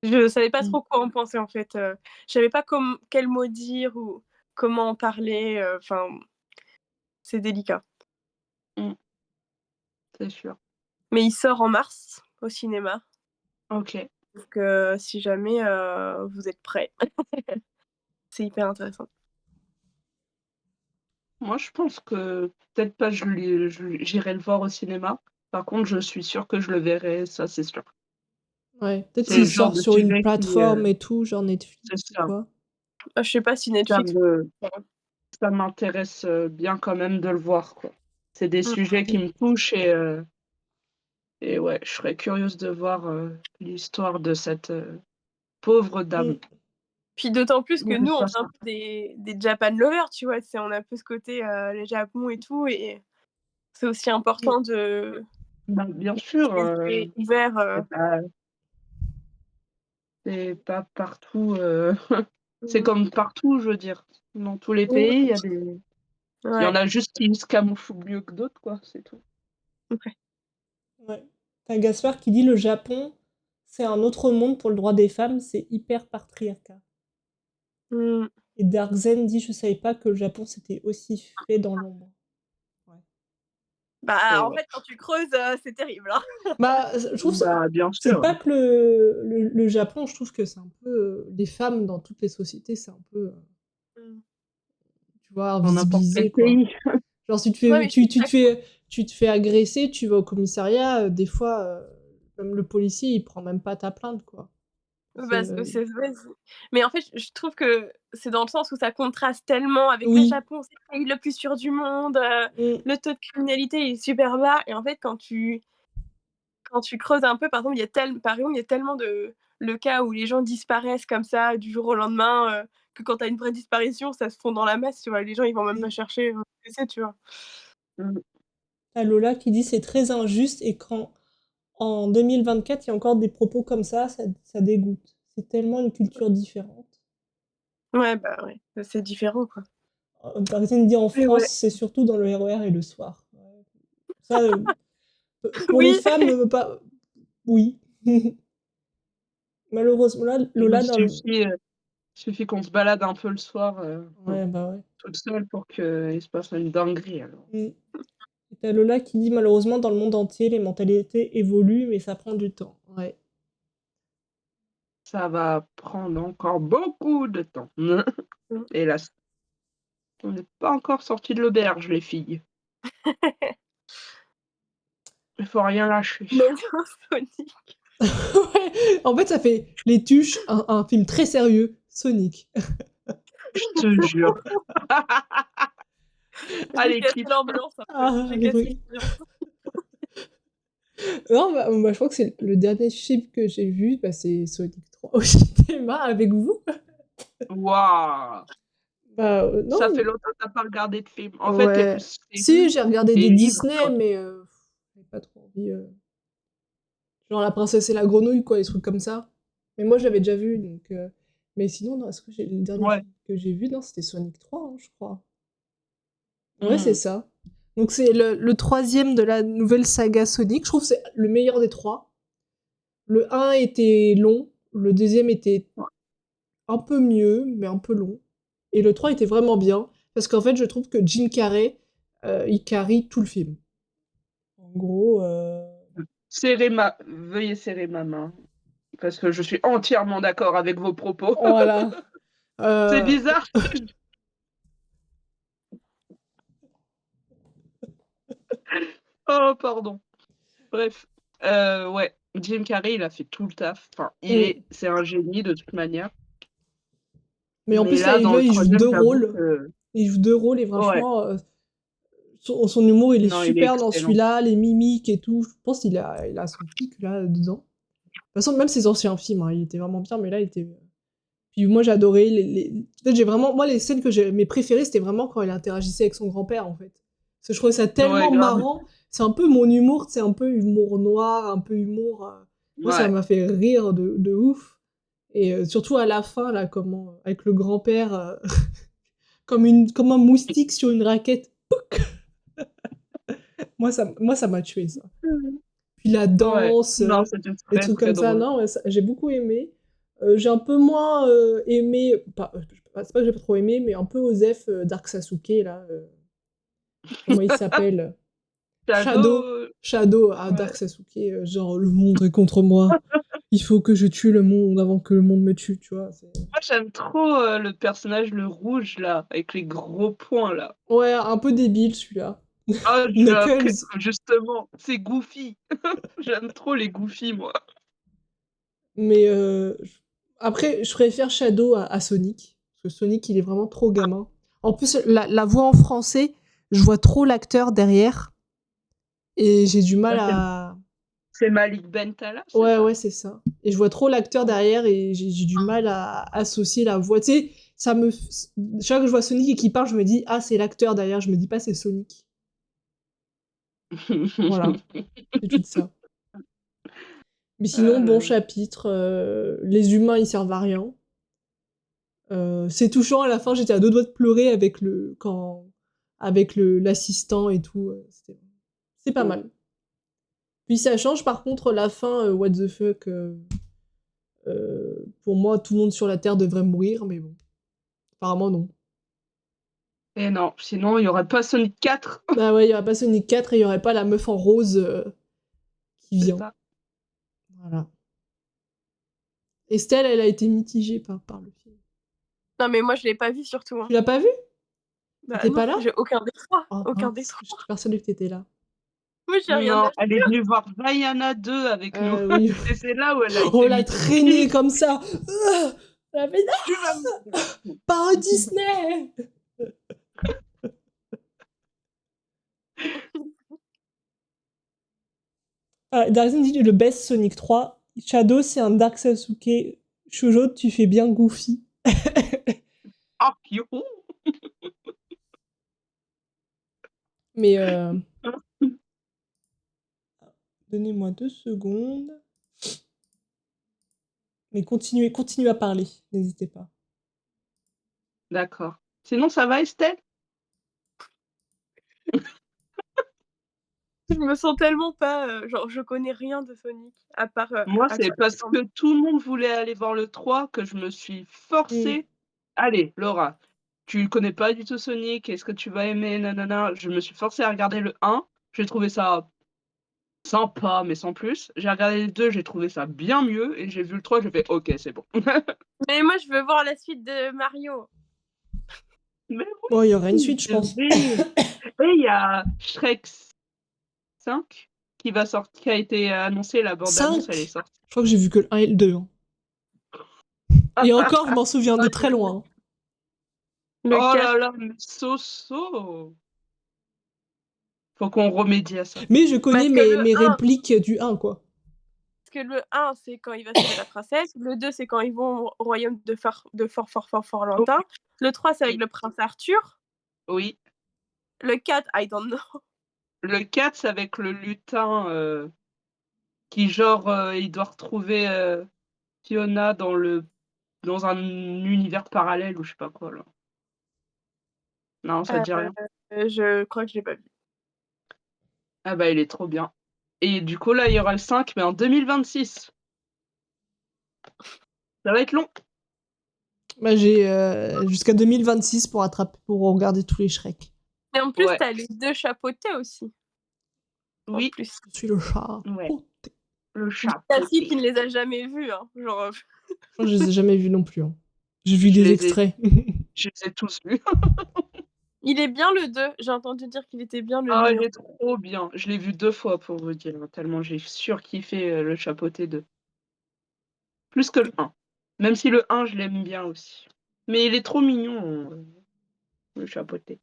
Je savais pas Mmh. trop quoi en penser, en fait, je savais pas quel mot dire ou comment en parler, enfin c'est délicat. C'est sûr. Mais il sort en mars au cinéma. Ok. Donc si jamais vous êtes prêts, c'est hyper intéressant. Moi, je pense que peut-être pas j'irai le voir au cinéma. Par contre, je suis sûre que je le verrai, ça c'est sûr. Ouais, peut-être C'est le s'il genre sort de sur une sujet qui, plateforme et tout, genre Netflix c'est ou ça. quoi. Je sais pas si Ça Netflix. me, ça m'intéresse bien quand même de le voir, quoi. C'est des sujets qui me touchent et ouais, je serais curieuse de voir l'histoire de cette pauvre dame. Puis d'autant plus que Bon, nous, on pas est un ça. peu des Japan lovers, tu vois. On a un peu ce côté le Japon et tout, et c'est aussi important de Bah, bien sûr, rester ouvert. c'est pas partout. C'est Mhm. comme partout, je veux dire. Dans tous les Oui, pays, il y ouais. en a juste qui se camouflent mieux que d'autres, quoi, c'est tout. Ouais. T'as Gaspard qui dit le Japon, c'est un autre monde pour le droit des femmes, c'est hyper patriarcat. Mm. Et Darkzen dit je savais pas que le Japon s'était aussi fait dans l'ombre. Bah, en Ouais. fait, quand tu creuses, c'est terrible. Hein. Bah, je trouve Bah, bien c'est sûr. pas que le Japon, je trouve que c'est un peu les femmes dans toutes les sociétés, c'est un peu tu vois Dans n'importe invisibilisé quel quoi. pays. Genre si Ouais, mais tu te fais agresser, tu vas au commissariat, des fois même le policier, il prend même pas ta plainte quoi. bah, ouais, mais en fait, je trouve que c'est dans le sens où ça contraste tellement avec le Oui. Japon, c'est le pays le plus sûr du monde, Mm. le taux de criminalité est super bas, et en fait, quand tu creuses un peu, par exemple, il y a tellement de le cas où les gens disparaissent comme ça du jour au lendemain, que quand t'as une vraie disparition, ça se fond dans la masse, tu vois. Les gens, ils vont même pas chercher ce que c'est, tu vois. T'as Lola qui dit c'est très injuste et quand en 2024 il y a encore des propos comme ça dégoûte. C'est tellement une culture différente. Ouais, bah ouais, c'est différent, quoi. Parisienne dit en Mais France, ouais. c'est surtout dans le RER et le soir. Ouais. Ça, pour les Oui. femmes, pas. Oui. Malheureusement, là, Lola, Il suffit qu'on se balade un peu le soir ouais, bah ouais. toute seule pour qu'il se passe une dinguerie. Alors. Mm. Et t'as Lola qui dit malheureusement, dans le monde entier, les mentalités évoluent, mais ça prend du temps. Ouais. Ça va prendre encore beaucoup de temps. Hélas. On n'est pas encore sortis de l'auberge, les filles. Il faut rien lâcher. Mais non, Sonic. Ouais. En fait, ça fait les tuches, un film très sérieux, Sonic. Je te jure. J'ai Allez, cassé clip. l'ambiance un peu. Ah, J'ai les cassé trucs. l'ambiance. Non, bah, je crois que c'est le dernier film que j'ai vu, bah, c'est Sonic 3 au cinéma avec vous. Waouh. Bah, Ça non, fait longtemps que t'as pas regardé de film. En fait, t'es ouais. plus Si, série j'ai regardé et des livre, Disney, quoi. mais j'avais pas trop envie. Genre La Princesse et la Grenouille, quoi, des trucs comme ça. Mais moi, je l'avais déjà vu, donc. Mais sinon, non, est-ce que le dernier Ouais. film que j'ai vu, non, c'était Sonic 3, hein, je crois. Ouais, c'est Mm. ça. Donc, c'est le troisième de la nouvelle saga Sonic. Je trouve que c'est le meilleur des trois. Le 1 était long, le deuxième était Ouais. un peu mieux, mais un peu long. Et le 3 était vraiment bien, parce qu'en fait, je trouve que Jim Carrey, il carry tout le film. En gros, Veuillez serrer ma main, parce que je suis entièrement d'accord avec vos propos. voilà. C'est Euh, bizarre. Oh, pardon. Bref. Ouais, Jim Carrey, il a fait tout le taf. Enfin, c'est un génie de toute manière. Mais en Mais plus, là, là, dans le il joue troisième, deux j'avoue rôles. que Il joue deux rôles, et ouais, franchement, son humour, il est non, il est super dans excellent. celui-là, les mimiques et tout. Je pense qu'il a son pic, là, dedans. De toute façon, même ses anciens films, hein, il était vraiment bien, mais là, il était... Puis moi, j'adorais peut-être j'ai vraiment... Moi, les scènes que j'ai... Mes préférées, c'était vraiment quand il interagissait avec son grand-père, en fait. Parce que je trouvais ça Ouais, tellement grave. marrant. C'est un peu mon humour, c'est un peu humour noir, un peu humour... Moi, ça Ouais. m'a fait rire de ouf. Et surtout à la fin, là, comment... Avec le grand-père, comme un moustique sur une raquette. Moi, ça m'a tué, ça. Puis la Ouais. danse, Non, c'était des très, trucs très comme ça, drôle. non, ouais, j'ai beaucoup aimé. J'ai un peu moins aimé, c'est pas que j'ai pas trop aimé, mais un peu Osef Dark Sasuke, là. Comment il s'appelle? Shadow. Shadow, Shadow à ouais. Dark Sasuke, genre le monde est contre moi. Il faut que je tue le monde avant que le monde me tue, tu vois. Moi, j'aime trop le personnage, le rouge, là, avec les gros points, là. Ouais, un peu débile celui-là. Ah, Knuckles. justement, c'est Goofy. J'aime trop les Goofy, moi. Mais après, je préfère Shadow à Sonic. Parce que Sonic, il est vraiment trop gamin. En plus, la voix en français, je vois trop l'acteur derrière. Et j'ai du mal Bah, à. c'est Malik Bentala, c'est Ouais, ça? ouais, c'est ça. Et je vois trop l'acteur derrière et j'ai du mal à associer la voix. Tu sais, ça me. Chaque fois que je vois Sonic et qu'il parle, je me dis, ah, c'est l'acteur derrière. Je me dis pas, c'est Sonic. Voilà, c'est tout ça. Mais sinon, bon Euh, chapitre. Les humains, ils servent à rien. C'est touchant à la fin, j'étais à deux doigts de pleurer avec l'assistant et tout. C'est pas mal. Puis ça change par contre la fin, what the fuck. Pour moi, tout le monde sur la Terre devrait mourir, mais bon, apparemment non. Et non, sinon, il n'y aurait pas Sonic 4. Bah ouais, il y aurait pas Sonic 4 et il y aurait pas la meuf en rose qui C'est vient. ça. Voilà. Estelle, elle a été mitigée par le film. Non, mais moi, je l'ai pas vu surtout. Hein. Tu l'as pas vu? Bah T'étais non, pas là? j'ai aucun des trois. Oh Aucun des mince, trois. j'étais persuadée que t'étais là. Moi, j'ai rien Non, à elle est venue voir Vaiana 2 avec nous. Oui. Et c'est là où elle a On été l'a mitigée. traîné comme ça. Elle a fait, Tu vas pas un Disney. Darkseid dit le best Sonic 3. Shadow, c'est un Dark Sasuke. Shoujo, tu fais bien Goofy. Ah, you. Mais donnez-moi 2 secondes. Mais continuez à parler. N'hésitez pas. D'accord. Sinon, ça va, Estelle? Je me sens tellement pas. Genre, je connais rien de Sonic, à part. Moi, À c'est quoi parce que tout le monde voulait aller voir le 3 que je me suis Mm. forcée. Allez, Laura, tu connais pas du tout Sonic, est-ce que tu vas aimer? Nanana. Je me suis forcée à regarder le 1. J'ai trouvé ça sympa, mais sans plus. J'ai regardé le 2, j'ai trouvé ça bien mieux. Et j'ai vu le 3, j'ai fait OK, c'est bon. Mais moi, je veux voir la suite de Mario. Mais Bon, il y aura une oui, suite, je je pense. vais. Et il y a Shrek 5 qui a été annoncé, la bande-annonce, elle est 5. sortie. Je crois que j'ai vu que le 1 et le 2. Hein. Et encore, je m'en souviens de très loin. Le Oh 4. là là, mais so. Faut qu'on remédie à ça. Mais je connais Parce que le mes 1, répliques du 1, quoi. Parce que le 1, c'est quand il va sauver la princesse. Le 2, c'est quand ils vont au royaume de fort lointain. Le 3, c'est avec le prince Arthur. Oui. Le 4, I don't know. Le 4, c'est avec le lutin qui, genre, il doit retrouver Fiona dans un univers parallèle ou je sais pas quoi, là. Non, ça te dit rien. Je crois que je l'ai pas vu. Ah bah, il est trop bien. Et du coup, là, il y aura le 5, mais en 2026. Ça va être long. Bah, j'ai jusqu'à 2026 pour regarder tous les Shrek. Et en plus, Ouais. t'as les 2 chapeautés aussi. Oui. En plus. Je suis le chat. Ouais. Oh, Le chat. Tassi qui ne les a jamais vus. Hein. Genre, je les ai jamais vus non plus. Hein. J'ai vu Je des les ai- extraits. Je les ai tous vus. il est bien le 2. J'ai entendu dire qu'il était bien le Ah, il numéro. est trop bien. Je l'ai vu 2 fois pour vous dire, tellement j'ai surkiffé le chapeauté 2. Plus que le 1. Même si le 1, je l'aime bien aussi. Mais il est trop mignon, le chapeauté.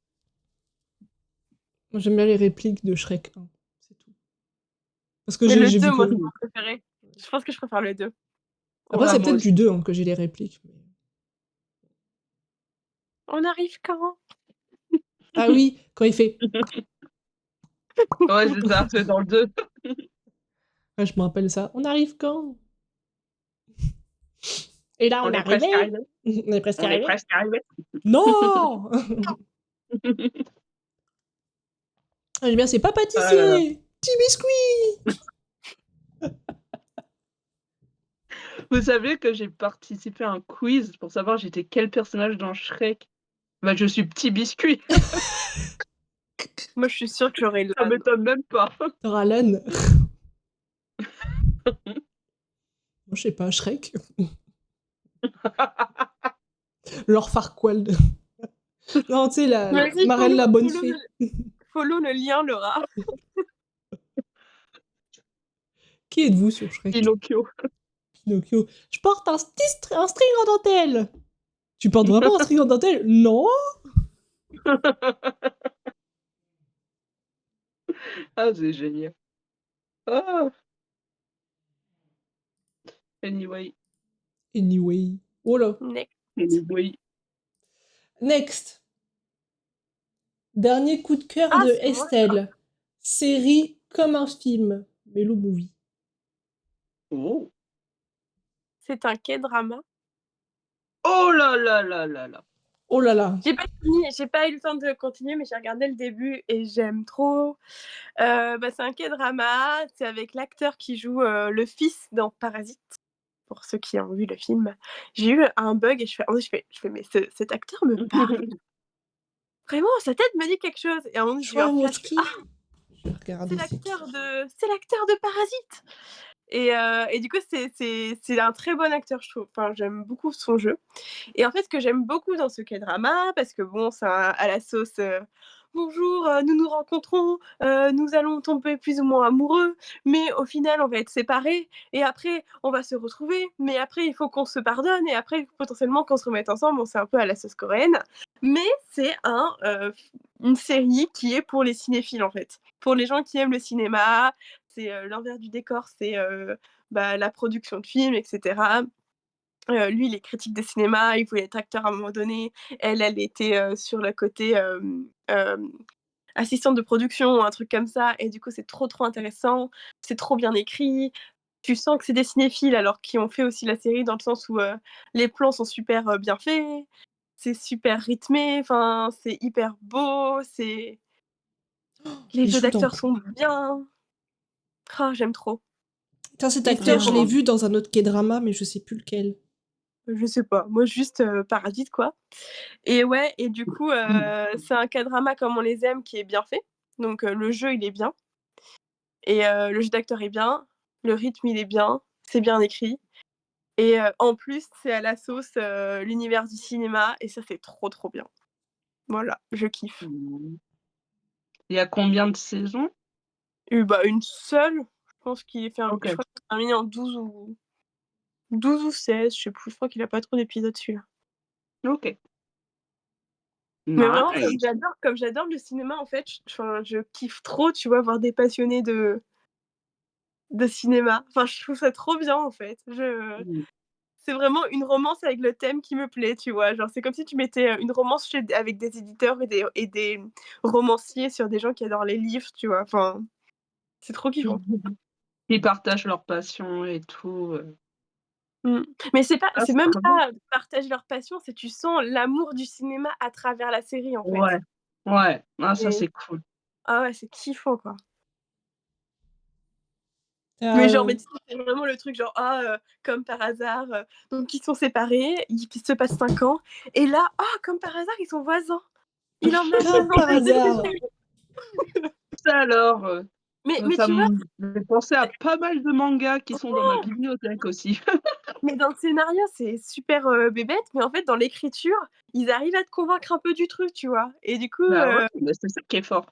Moi, j'aime bien les répliques de Shrek 1. C'est tout. Parce que Mais le j'ai 2, vu moi, que. c'est mon préféré. Je pense que je préfère le 2. Après, Ouais, c'est moi peut-être aussi. du 2 hein, que j'ai les répliques. On arrive quand? Ah oui, quand il fait. Ouais, c'est ça, c'est dans le 2. Ouais, je me rappelle ça. On arrive quand? Et là, On on est est presque arrivé. arrivé. On est presque On est arrivé. presque arrivé. Non. J'aime bien, c'est pas Ah là là. pâtissier. Petit biscuit. Vous savez que j'ai participé à un quiz pour savoir j'étais quel personnage dans Shrek? Bah, je suis Petit Biscuit. Moi, je suis sûre que j'aurais Ça l'âne. m'étonne même pas. T'auras l'âne. Moi, je sais pas, Shrek. Lord Farquaad. Non, tu sais, la Vas-y, marraine la bonne fée. follow le lien, Laura. Qui êtes-vous sur Shrek? Pinocchio. Pinocchio. Je porte un string en dentelle. Tu portes vraiment un string en dentelle? Non. Ah, c'est génial. Ah, anyway. Anyway. Oh là. Next. Anyway. Next. Dernier coup de cœur Ah, de c'est moi. Estelle. Série comme un film. Mellow Movie. Oh. C'est un K-drama. Oh là là là là là. Oh là là. J'ai pas fini, j'ai pas eu le temps de continuer, mais j'ai regardé le début et j'aime trop. C'est un K-drama, c'est avec l'acteur qui joue le fils dans Parasite. Pour ceux qui ont vu le film, j'ai eu un bug et je fais mais cet acteur me parle. Vraiment, sa tête me dit quelque chose. Et à un moment, j'ai eu un flash. Chouarovski. Je vais regarder. C'est l'acteur de Parasite. Et du coup, c'est un très bon acteur, je trouve. Enfin, j'aime beaucoup son jeu. Et en fait, ce que j'aime beaucoup dans ce K-drama, parce que bon, c'est à la sauce bonjour, nous nous rencontrons, nous allons tomber plus ou moins amoureux, mais au final, on va être séparés, et après, on va se retrouver, mais après, il faut qu'on se pardonne, et après, potentiellement, qu'on se remette ensemble. Bon, c'est un peu à la sauce coréenne, mais c'est une série qui est pour les cinéphiles, en fait. Pour les gens qui aiment le cinéma, c'est l'envers du décor, c'est la production de films, etc. Lui, il est critique de cinéma, il voulait être acteur à un moment donné. Elle était sur le côté assistante de production ou un truc comme ça. Et du coup, c'est trop, trop intéressant. C'est trop bien écrit. Tu sens que c'est des cinéphiles alors qu'ils ont fait aussi la série dans le sens où les plans sont super bien faits. C'est super rythmé. Enfin, c'est hyper beau. Les Il jeux joue dans... d'acteurs sont bien. Ah, j'aime trop. Putain, cet Et c'est acteur, je l'ai romantique. vu dans un autre K-drama, mais je sais plus lequel. Je sais pas. Moi, juste Parasite, quoi. Et ouais, et du coup, c'est un K-drama comme on les aime qui est bien fait. Donc le jeu, il est bien. Et le jeu d'acteur est bien. Le rythme, il est bien. C'est bien écrit. Et en plus, c'est à la sauce l'univers du cinéma. Et ça, c'est trop, trop bien. Voilà, je kiffe. Il y a combien de saisons? Une seule. Je pense qu'il est fait Ok. je crois qu'il est terminé en 12 ou 16, je sais plus. Je crois qu'il a pas trop d'épisodes celui-là. Ok. Mais vraiment, Nice. comme j'adore le cinéma, en fait, je kiffe trop, tu vois, voir des passionnés de cinéma. Enfin, je trouve ça trop bien, en fait. C'est vraiment une romance avec le thème qui me plaît, tu vois. Genre, c'est comme si tu mettais une romance avec des éditeurs et des romanciers sur des gens qui adorent les livres, tu vois. Enfin, c'est trop kiffant. Ils partagent leur passion et tout. Mais c'est C'est même très bien. pas partager leur passion, c'est tu sens l'amour du cinéma à travers la série, en fait. Ouais. Ouais. Ah, ça, Et c'est cool. ah ouais, c'est kiffant, quoi. Mais genre, Euh, c'est vraiment le truc, genre, comme par hasard, donc ils sont séparés, il se passe 5 ans, et là, comme par hasard, ils sont voisins. Il emmène Comme par hasard. Ça alors, mais ça tu vois, me fait penser à pas mal de mangas qui sont dans ma bibliothèque aussi. mais dans le scénario, c'est super bébête, mais en fait, dans l'écriture, ils arrivent à te convaincre un peu du truc, tu vois. Et du coup, Bah ouais, mais c'est ça qui est fort.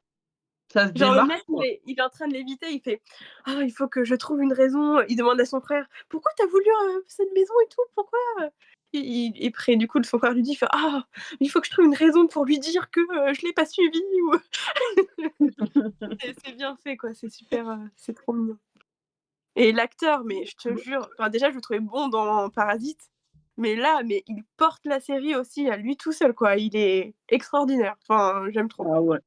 Ça se genre le démarque, mec, quoi. il est en train de l'éviter, il fait il faut que je trouve une raison. Il demande à son frère pourquoi t'as voulu cette maison et tout, pourquoi et après, du coup, son frère lui dit il fait il faut que je trouve une raison pour lui dire que je l'ai pas suivi. Ou... c'est bien fait, quoi, c'est super, c'est trop mignon. Et l'acteur, mais je te jure, enfin, déjà, je le trouvais bon dans Parasite, mais là, il porte la série aussi à lui tout seul, quoi. Il est extraordinaire. Enfin, j'aime trop. Ah ouais.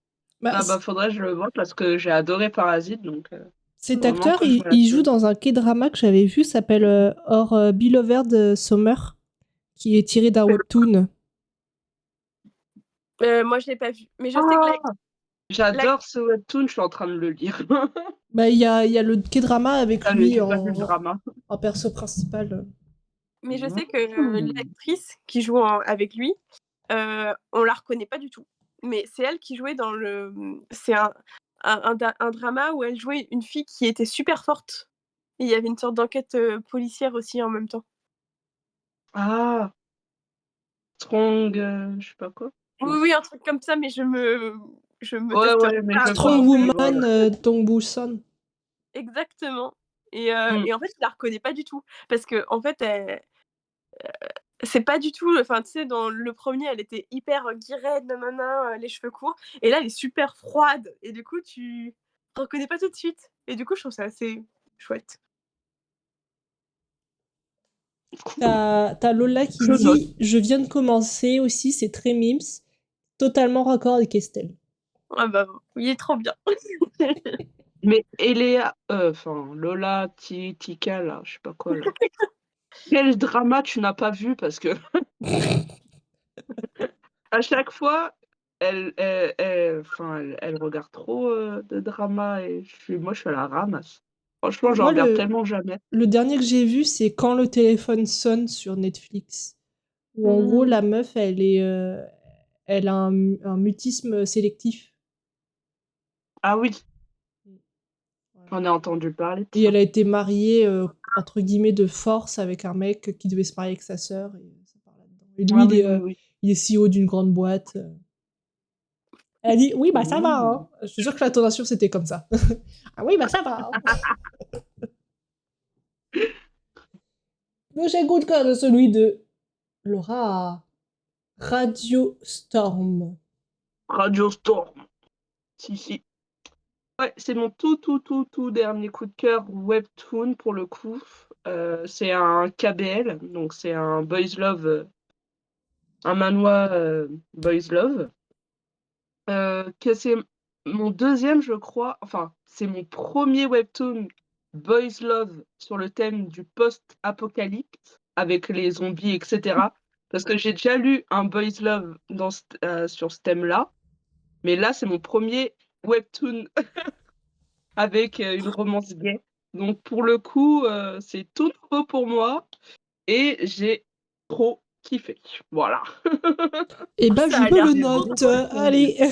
Bah, Faudrait que je le voie parce que j'ai adoré Parasite, donc cet vraiment acteur, faut que je vois la il joue série. dans un K-drama que j'avais vu, s'appelle Or Beloved Summer, qui est tiré d'un webtoon. Moi, je l'ai pas vu, mais je sais que Ah! J'adore ce webtoon, je suis en train de le lire. Bah, il y a le K-drama avec Ah mais lui j'ai pas vu le drama. en perso principal. mais je sais que l'actrice qui joue avec lui, on la reconnaît pas du tout. mais c'est elle qui jouait dans le c'est un drama où elle jouait une fille qui était super forte et il y avait une sorte d'enquête, policière aussi en même temps. Ah! Strong, je sais pas quoi? Oui, Non. oui, un truc comme ça, mais je me Ouais, testerai ouais, mais pas je à vois, Strong je prononcer. vois, Woman, ouais. Dong Busan. Exactement Mmh. et en fait, je la reconnais pas du tout parce qu'en fait, elle c'est pas du tout enfin, tu sais, dans le premier, elle était hyper, guirette, nanana, les cheveux courts et là, elle est super froide et du coup, tu reconnais pas tout de suite et du coup, je trouve ça assez chouette. Cool. T'as Lola qui Je note. dit: «Je viens de commencer aussi, c'est très mimes, totalement raccord avec Estelle». Ah bah, il est trop bien. Mais Eléa, enfin Lola Tika là, je sais pas quoi là. Quel drama tu n'as pas vu? Parce que à chaque fois, elle regarde trop, de drama et je suis à la ramasse. Franchement, j'en Moi, regarde tellement jamais. le dernier que j'ai vu, c'est Quand le téléphone sonne sur Netflix. Où en gros, Mmh. la meuf, elle a un mutisme sélectif. Ah oui, Voilà. j'en ai entendu parler de Et elle ça. a été mariée, entre guillemets, de force avec un mec qui devait se marier avec sa sœur. Et ça part là-dedans. Et lui, Ah oui, oui, oui. il est CEO d'une grande boîte. Elle a dit: «Oui, bah ça va, Mmh. hein». Je suis sûre que l'intonation, c'était comme ça. Ah oui, bah ça va, hein. Le j'ai coup de cœur de celui de Laura. Radio Storm. Radio Storm. Si, si. Ouais, c'est mon tout dernier coup de cœur webtoon pour le coup. C'est un KBL, donc c'est un boys love, un manhwa, boys love. Que c'est mon deuxième, je crois, enfin, c'est mon premier webtoon boys love sur le thème du post-apocalypse avec les zombies, et cetera. Parce que j'ai déjà lu un boys love sur ce thème-là, mais là, c'est mon premier webtoon avec une romance gay. Donc pour le coup, c'est tout nouveau pour moi et j'ai trop kiffé. Voilà. Eh ben, Ça je a me l'air le J'ai trop note. bien. beaucoup trop aimé. Allez.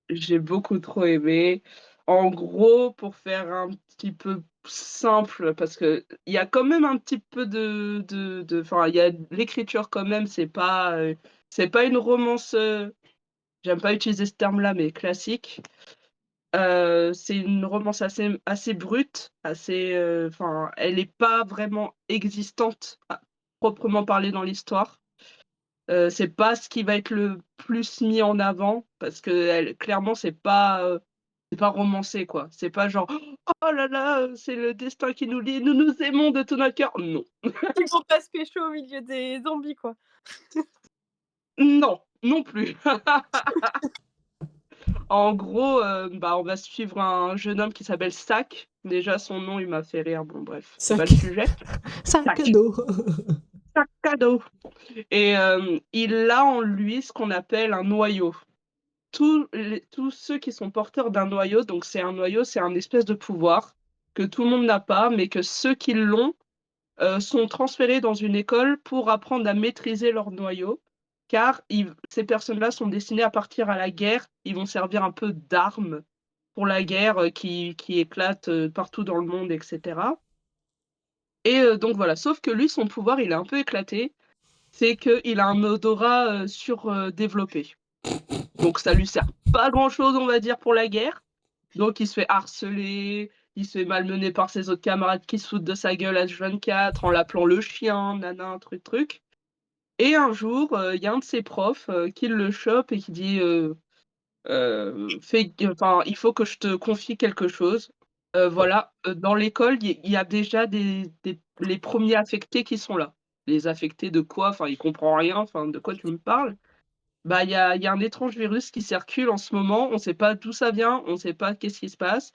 J'ai beaucoup trop aimé. En gros, pour faire un petit peu simple, parce qu'il y a quand même un petit peu enfin, il y a l'écriture quand même, c'est pas une romance, j'aime pas utiliser ce terme-là, mais classique. C'est une romance assez brute, assez, enfin, elle est pas vraiment existante à proprement parler dans l'histoire. C'est pas ce qui va être le plus mis en avant parce qu'elle clairement, c'est pas romancé, quoi. C'est pas genre: «Oh là là, c'est le destin qui nous lie, nous nous aimons de tout notre cœur». Non, Ils vont pas se pécho au milieu des zombies, quoi. non, non plus. En gros, bah, on va suivre un jeune homme qui s'appelle Sack. Déjà son nom, il m'a fait rire. Bon bref, c'est pas le Sac, sujet. sac à Sack, dos. sac à dos et il a en lui ce qu'on appelle un noyau. Tous ceux qui sont porteurs d'un noyau, donc c'est un noyau, c'est un espèce de pouvoir que tout le monde n'a pas, mais que ceux qui l'ont, sont transférés dans une école pour apprendre à maîtriser leur noyau, car ces personnes-là sont destinées à partir à la guerre. Ils vont servir un peu d'armes pour la guerre, qui éclate, partout dans le monde et cetera et donc voilà. Sauf que lui, son pouvoir, il est un peu éclaté. C'est qu'il a un odorat, développé. Donc ça lui sert pas à grand-chose, on va dire, pour la guerre. Donc il se fait harceler, il se fait malmener par ses autres camarades qui se foutent de sa gueule H24 en l'appelant le chien, nanan, truc, truc. Et un jour, il y a un de ses profs, qui le chope et qui dit, «Fais enfin, il faut que je te confie quelque chose. Voilà, dans l'école, il y a déjà les premiers affectés qui sont là». «Les affectés de quoi?» Enfin, il comprend rien, enfin, «De quoi tu me parles?» Bah, il y a un étrange virus qui circule en ce moment, on sait pas d'où ça vient, on sait pas qu'est-ce qui se passe,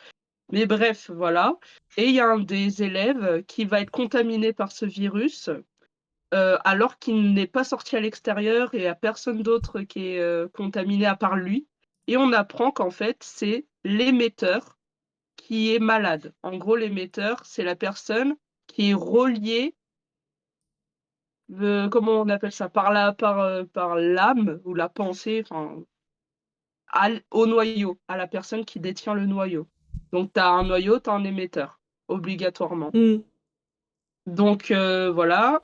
mais bref, voilà et il y a un des élèves qui va être contaminé par ce virus, alors qu'il n'est pas sorti à l'extérieur et il y a personne d'autre qui est, contaminé à part lui et on apprend qu'en fait, c'est l'émetteur qui est malade. En gros, l'émetteur, c'est la personne qui est reliée comment on appelle ça? Par l'âme ou la pensée, enfin, au noyau, à la personne qui détient le noyau. Donc tu as un noyau, tu as un émetteur, obligatoirement. Hmm. Donc voilà.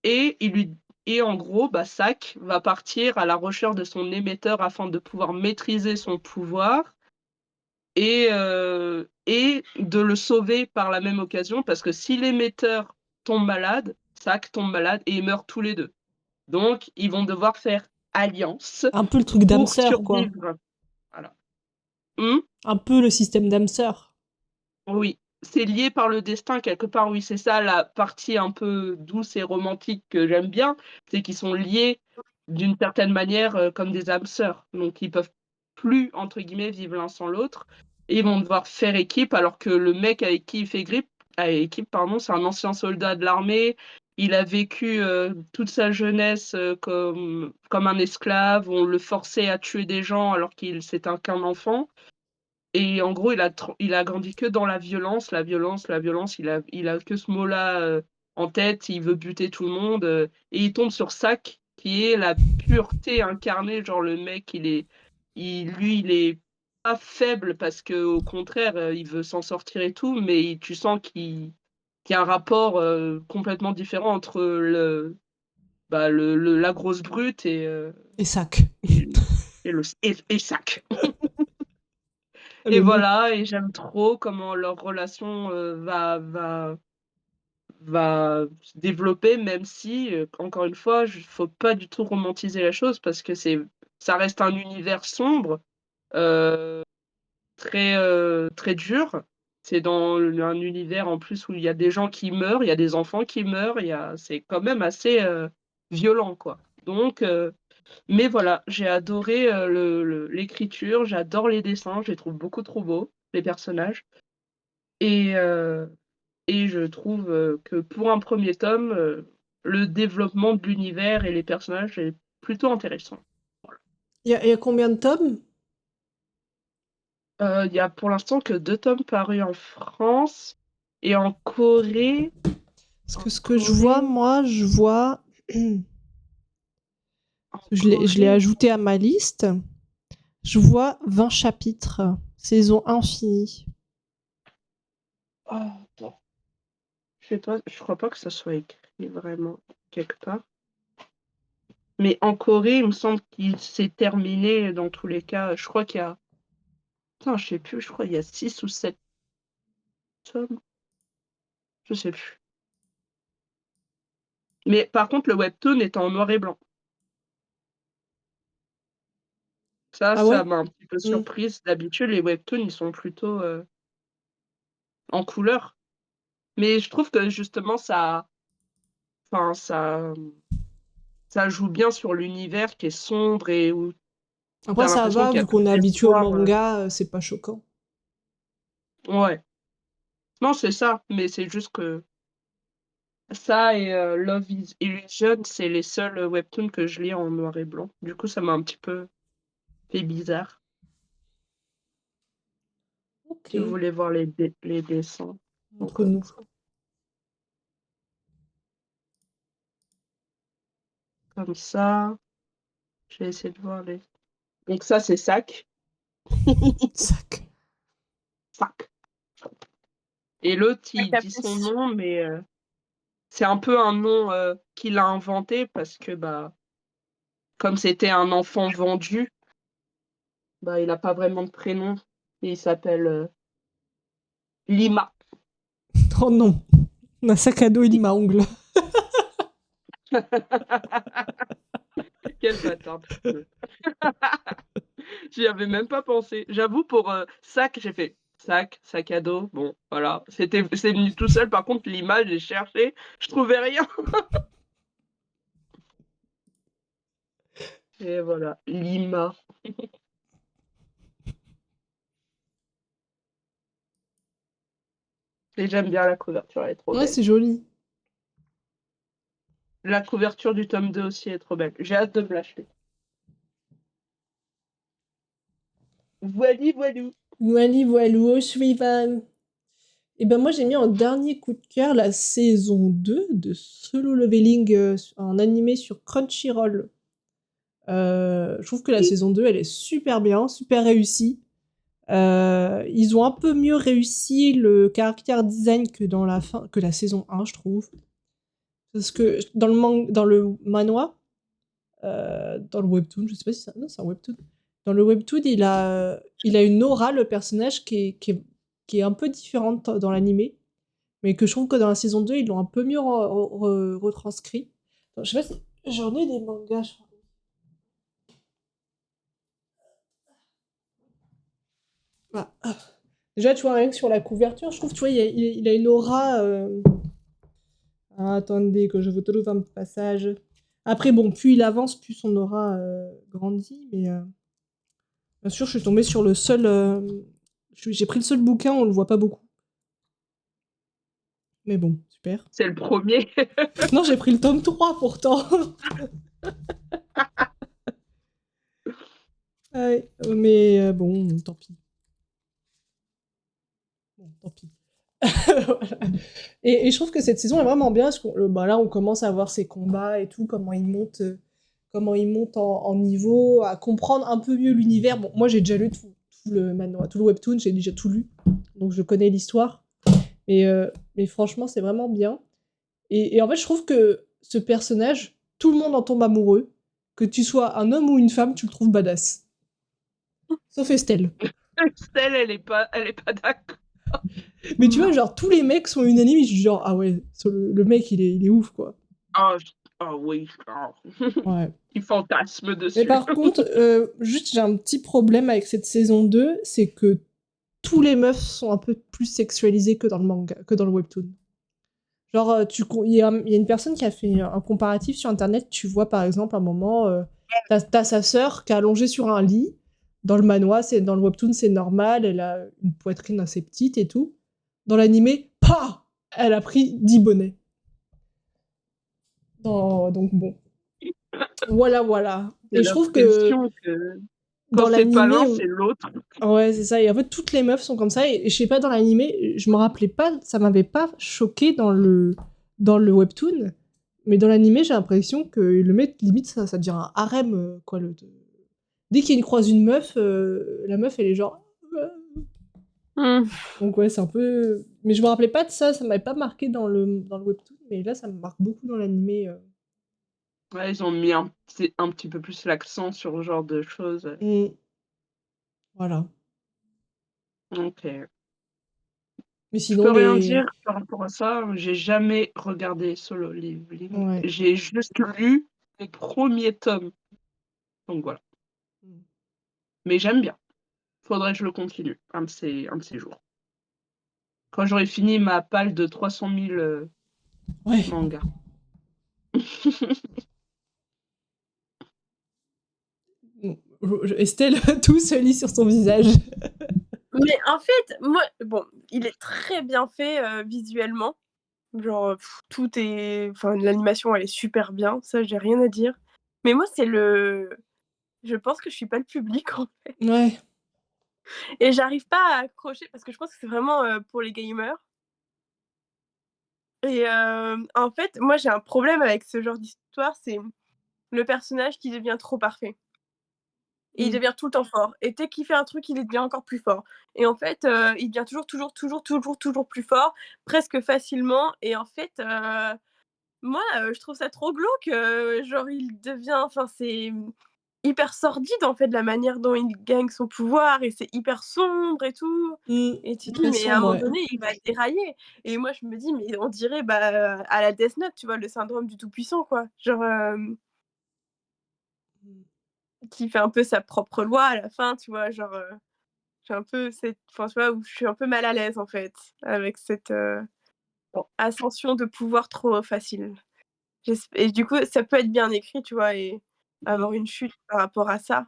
Et en gros, bah, Sack va partir à la recherche de son émetteur afin de pouvoir maîtriser son pouvoir et de le sauver par la même occasion, parce que si l'émetteur tombe malade, Sack tombe malade et ils meurent tous les deux. Donc ils vont devoir faire alliance Un peu le truc d'âme pour sœur, quoi. survivre. Voilà. Hmm. Un peu le système d'âme sœur. Oui, c'est lié par le destin quelque part, oui, c'est ça la partie un peu douce et romantique que j'aime bien, c'est qu'ils sont liés d'une certaine manière comme des âmes sœurs. Donc ils peuvent plus, entre guillemets, vivre l'un sans l'autre. Et ils vont devoir faire équipe alors que le mec avec qui il fait équipe, pardon, c'est un ancien soldat de l'armée. Il a vécu toute sa jeunesse comme un esclave. On le forçait à tuer des gens alors qu'il c'était qu'un enfant. Et en gros, il a grandi que dans la violence, la violence, la violence. Il a que ce mot-là en tête. Il veut buter tout le monde. Et il tombe sur Sack, qui est la pureté incarnée. Genre, le mec, lui, il est pas faible parce que au contraire, il veut s'en sortir et tout. Mais tu sens qu'il y a un rapport complètement différent entre la grosse brute Et sac. et Sack. Et Le nom. voilà, et j'aime trop comment leur relation va se développer, même si, encore une fois, il faut pas du tout romantiser la chose parce que ça reste un univers sombre, euh, très dur. C'est dans un univers en plus où il y a des gens qui meurent, il y a des enfants qui meurent, c'est quand même assez violent, quoi. Donc, mais voilà, j'ai adoré l'écriture, j'adore les dessins, je les trouve beaucoup trop beaux, les personnages. Et, euh, et je trouve que pour un premier tome, le développement de l'univers et les personnages est plutôt intéressant. Voilà. Il y a combien de tomes? Il y a pour l'instant que 2 tomes parus en France et en Corée. Parce En que ce que je vois, Corée, moi, je vois. en Je l'ai Corée. ajouté à ma liste. Je vois 20 chapitres. Saison infinie. Oh, attends. Je sais pas, je crois pas que ça soit écrit vraiment quelque part. Mais en Corée, il me semble qu'il s'est terminé dans tous les cas. Je crois qu'il y a. Putain, je sais plus, je crois qu'il y a 6 ou 7 tomes. Je sais plus. Mais par contre, le webtoon est en noir et blanc. Ah ouais? Ça m'a un petit peu Hmm. surprise. D'habitude, les webtoons, ils sont plutôt en couleur. Mais je trouve que justement, enfin, ça joue bien sur l'univers qui est sombre et où tu Après, as ça l'impression va, qu'il y a vu plus qu'on est habitué au d'espoir. manga, c'est pas choquant. Ouais. Non, c'est ça. Mais c'est juste que ça et Love is Illusion, c'est les seuls webtoons que je lis en noir et blanc. Du coup, ça m'a un petit peu fait bizarre. Ok, Si vous voulez voir les dessins. Donc, entre nous. comme ça, je vais essayer de voir les. Donc ça, c'est Sac. Sac. Sac. Et l'autre, Ouais, il t'as dit son plus. nom, mais c'est un peu un nom qu'il a inventé parce que, bah, comme c'était un enfant vendu, bah, il n'a pas vraiment de prénom. Et il s'appelle Lima. Oh non, un sac à dos et lime à ongles. Quel bâtard. J'y avais même pas pensé. J'avoue, pour sac, j'ai fait sac à dos. Bon, voilà. C'est venu tout seul. Par contre, l'image, j'ai cherché, je trouvais rien. Et voilà, Lima. Et j'aime bien la couverture, elle est trop Ouais, belle. c'est joli. La couverture du tome 2 aussi est trop belle. J'ai hâte de me l'acheter. Voili, voilou. Voili voilou au suivant. Et ben moi, j'ai mis en dernier coup de cœur la saison 2 de Solo Leveling en animé sur Crunchyroll. Je trouve que la saison 2, elle est super bien, super réussie. Ils ont un peu mieux réussi le character design que la saison 1, je trouve. Parce que dans le manhwa, dans le webtoon, je sais pas si c'est... Non, c'est un webtoon. Dans le webtoon, il a une aura, le personnage, qui est un peu différente dans l'animé, mais que je trouve que dans la saison 2, ils l'ont un peu mieux retranscrit. Attends, je sais pas si... J'en ai des mangas, je crois. Ah. Déjà, tu vois, rien que sur la couverture, je trouve, tu vois, il a une aura... Ah, attendez, que je vous trouve un passage. Après, bon, plus il avance, plus son aura grandit, mais... Bien sûr, je suis tombée sur le seul... J'ai pris le seul bouquin, on le voit pas beaucoup. Mais bon, super. C'est le premier. Non, j'ai pris le tome 3, pourtant. Ouais, mais bon, tant pis. Bon, tant pis. Voilà. Et je trouve que cette saison est vraiment bien, parce que bah, là, on commence à voir ses combats et tout, comment ils montent en niveau, à comprendre un peu mieux l'univers. Bon, moi, j'ai déjà lu tout le manhwa, tout le webtoon, j'ai déjà tout lu, donc je connais l'histoire. Mais franchement, c'est vraiment bien. Et en fait, je trouve que ce personnage, tout le monde en tombe amoureux. Que tu sois un homme ou une femme, tu le trouves badass. Sauf Estelle. Estelle, elle est pas d'accord. Mais tu vois, genre, tous les mecs sont unanimes, ils disent genre, ah ouais, le mec, il est ouf, quoi. Ah oui. Ouais. Il fantasme Mais dessus. par contre, juste, j'ai un petit problème avec cette saison 2, c'est que tous les meufs sont un peu plus sexualisées que dans le manga, que dans le webtoon. Genre, il y a une personne qui a fait un comparatif sur Internet, tu vois, par exemple, un moment, t'as sa sœur qui est allongée sur un lit. Dans le manhwa, dans le webtoon, c'est normal, elle a une poitrine assez petite et tout. Dans l'animé, pa, elle a pris 10 bonnets. Donc bon, voilà. J'ai Et je trouve que l'impression que quand dans c'est pas l'animé, l'un, c'est l'autre. ouais, c'est ça. Et en fait, toutes les meufs sont comme ça. Et je sais pas, dans l'animé, je me rappelais pas, ça m'avait pas choqué dans le webtoon. Mais dans l'animé, j'ai l'impression que le mec, limite, ça devient un harem, quoi. Dès qu'il croise une meuf, la meuf, elle est genre. Donc ouais, c'est un peu. Mais je me rappelais pas de ça, ça m'avait pas marqué dans le webtoon, mais là, ça me marque beaucoup dans l'animé. Ouais, ils ont mis un petit peu plus l'accent sur ce genre de choses. Voilà. OK. Mais Je peux sinon, rien dire par rapport à ça. J'ai jamais regardé Solo Leveling. Ouais. J'ai juste lu les premiers tomes. Donc voilà. Mais j'aime bien. Faudrait que je le continue, un de ces jours. Quand j'aurai fini ma palle de 300 000 Ouais. mangas. Estelle, tout se lit sur son visage. Mais en fait, moi, bon, il est très bien fait visuellement. Genre, tout est. Enfin, l'animation, elle est super bien. Ça, j'ai rien à dire. Mais moi, c'est le. Je pense que je suis pas le public, en fait. Ouais. Et j'arrive pas à accrocher parce que je pense que c'est vraiment pour les gamers. Et en fait, moi, j'ai un problème avec ce genre d'histoire, c'est le personnage qui devient trop parfait. Et il devient tout le temps fort. Et dès qu'il fait un truc, il devient encore plus fort. Et en fait, il devient toujours plus fort, presque facilement. Et en fait, moi, je trouve ça trop glauque. Genre, il devient. Enfin, c'est hyper sordide, en fait, de la manière dont il gagne son pouvoir. Et c'est hyper sombre et tout. Et tu te dis, Très mais à un sombre, moment ouais. donné, il va dérailler. Et moi, je me dis, mais on dirait bah, à la Death Note, tu vois, le syndrome du tout-puissant, quoi. Genre. Qui fait un peu sa propre loi à la fin, tu vois, genre, j'ai un peu cette enfin, tu vois, où je suis un peu mal à l'aise, en fait, avec cette, ascension de pouvoir trop facile. Et du coup, ça peut être bien écrit, tu vois, et avoir une chute par rapport à ça.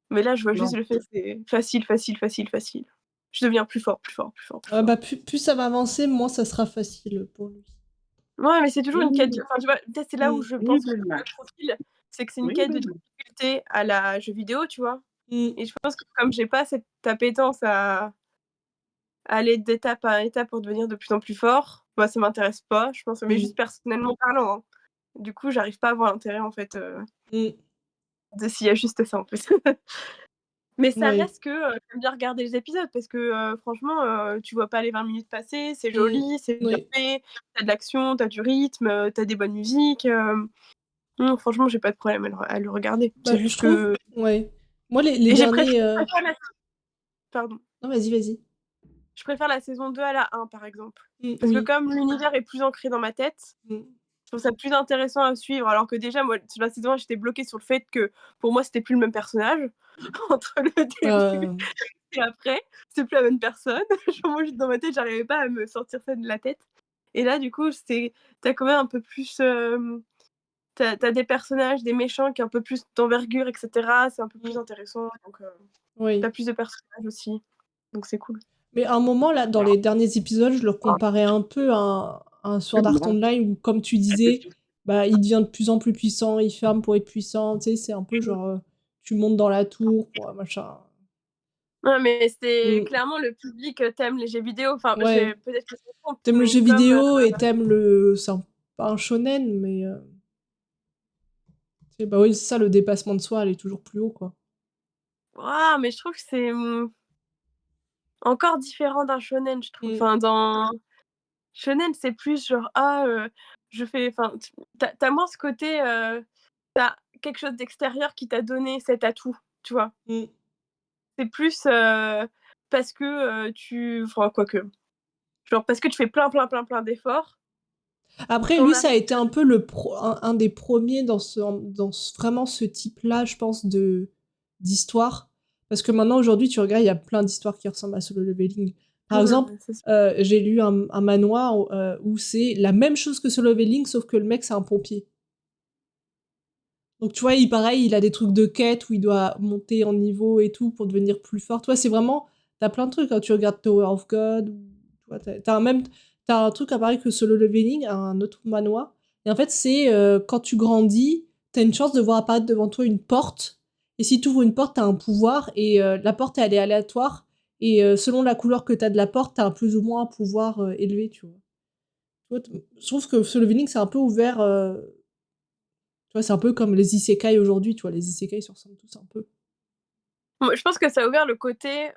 Mais là, je vois juste Non. le fait, c'est facile, facile, facile, facile. Je deviens plus fort, plus fort, plus fort, plus Ah fort. bah, plus ça va avancer, moins ça sera facile pour lui. Ouais, mais c'est toujours une quête Oui, enfin, tu vois, peut-être c'est là où je oui, pense que le dommage. profil, c'est que c'est une Oui, quête de dommage. difficulté à la jeu vidéo, tu vois? Mmh. Et je pense que comme j'ai pas cette appétence aller d'étape à étape pour devenir de plus en plus fort, bah, ça m'intéresse pas, je pense, mais Mmh. juste personnellement parlant, hein. Du coup, j'arrive pas à voir l'intérêt, en fait, Mmh. de s'il y a juste ça, en plus. Mais ça Ouais. reste que, j'aime bien regarder les épisodes parce que, franchement, tu vois pas les 20 minutes passer, c'est Mmh. joli, c'est bien Oui. fait, tu de l'action, tu du rythme, tu des bonnes musiques, non, franchement, j'ai pas de problème à le regarder. Bah, C'est juste je trouve que ouais. Moi, les et derniers, je préfère la pardon. non, vas-y, vas-y. Je préfère la saison 2 à la 1, par exemple. Parce que Oui. comme l'univers est plus ancré dans ma tête, Mmh. je trouve ça plus intéressant à suivre. Alors que déjà, moi, sur la saison 1, j'étais bloquée sur le fait que, pour moi, c'était plus le même personnage entre le début Heu, et après. C'est plus la même personne. Genre moi, dans ma tête, j'arrivais pas à me sortir ça de la tête. Et là, du coup, tu quand même un peu plus, tu as des personnages, des méchants qui ont un peu plus d'envergure et cetera. C'est un peu plus mmh, intéressant, donc tu oui. plus de personnages aussi, donc c'est cool. Mais à un moment, là, dans les derniers épisodes, je le comparais un peu à un Sword Art Online où, comme tu disais, bah, il devient de plus en plus puissant, il ferme pour être puissant, tu sais? C'est un peu genre, tu montes dans la tour pour, machin. Non, mais c'est Mmh, clairement le public, t'aime les jeux vidéo. Enfin, j'ai ouais. peut-être que je me trompe, Tu aimes le mais jeu comme, vidéo et tu aimes le c'est pas un shonen, mais tu sais, bah, oui, c'est ça, le dépassement de soi, elle est toujours plus haut, quoi. waouh, mais je trouve que c'est, encore différent d'un shonen, je trouve. Mmh. Enfin, dans shonen, c'est plus genre: «Ah, je fais» enfin, tu as moins ce côté, tu quelque chose d'extérieur qui t'a donné cet atout, tu vois? Mmh. C'est plus, parce que, enfin, quoique, genre parce que tu fais plein, plein, plein, plein d'efforts, Après, tu lui, ça a arrives été un peu le pro un des premiers dans vraiment ce type-là, je pense, d'histoire. Parce que maintenant, aujourd'hui, tu regardes, il y a plein d'histoires qui ressemblent à Solo Leveling. Par exemple, ouais, c'est sûr. j'ai lu un manhwa où c'est la même chose que Solo Leveling, sauf que le mec, c'est un pompier. Donc, tu vois, pareil, il a des trucs de quête où il doit monter en niveau et tout pour devenir plus fort. Toi, c'est vraiment, t'as plein de trucs quand tu regardes Tower of God. Ou, tu vois, t'as un truc à pareil que Solo Leveling, un autre manoir. Et en fait, c'est quand tu grandis, t'as une chance de voir apparaître devant toi une porte. Et si tu ouvres une porte, t'as un pouvoir. Et la porte, elle est aléatoire. Et selon la couleur que t'as de la porte, t'as un plus ou moins un pouvoir élevé, tu vois. Tu vois, je trouve que Solo Leveling, c'est un peu ouvert. Tu vois, c'est un peu comme les isekai aujourd'hui, tu vois, les isekai se ressemblent tous un peu. Moi, je pense que ça a ouvert le côté,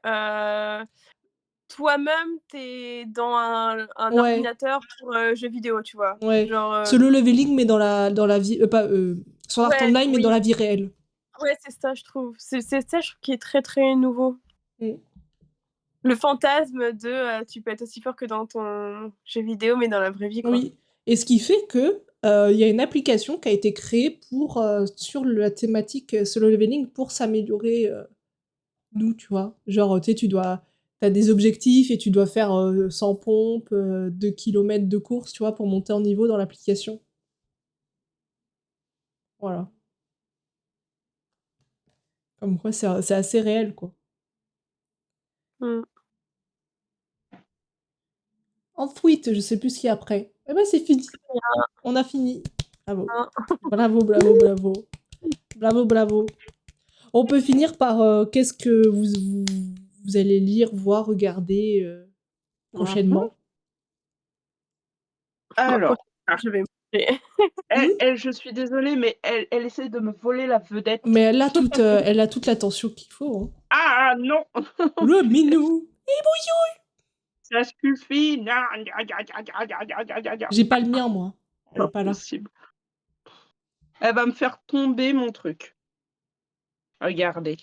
toi-même, tu es dans un Ouais, ordinateur pour, jeux vidéo, tu vois? ouais. Genre, Solo Leveling, mais dans la vie, pas, Sword Art ouais, Online, mais dans oui, la vie réelle. ouais, c'est ça, je trouve. C'est ça, je trouve, qui est très, très nouveau. Mm. Le fantasme de, tu peux être aussi fort que dans ton jeu vidéo, mais dans la vraie vie, quoi. Oui. Et ce qui fait que il y a une application qui a été créée pour sur la thématique Solo Leveling pour s'améliorer nous, tu vois. Genre, tu sais, t'as des objectifs et tu dois faire 100 pompes, 2 kilomètres de course, tu vois, pour monter en niveau dans l'application. Voilà. Comme quoi, c'est assez réel, quoi. Mmh. Ensuite, je sais plus ce qu'il y a après. Eh ben, c'est fini. On a fini. Bravo. Hein. Bravo, bravo, bravo. Bravo, bravo. On peut finir par qu'est-ce que vous allez lire, voir, regarder Mhm. prochainement. Bon, Alors, je vais manger. Hmm. je suis désolée, mais elle essaie de me voler la vedette. Mais elle a toute l'attention qu'il faut. Hein. Ah non, Le minou. ça suffit. Gna, gna, gna, gna, gna, gna, gna, gna, gna, gna. J'ai pas le mien, moi. Elle est Pas pas là. possible. Elle va me faire tomber mon truc. Regardez.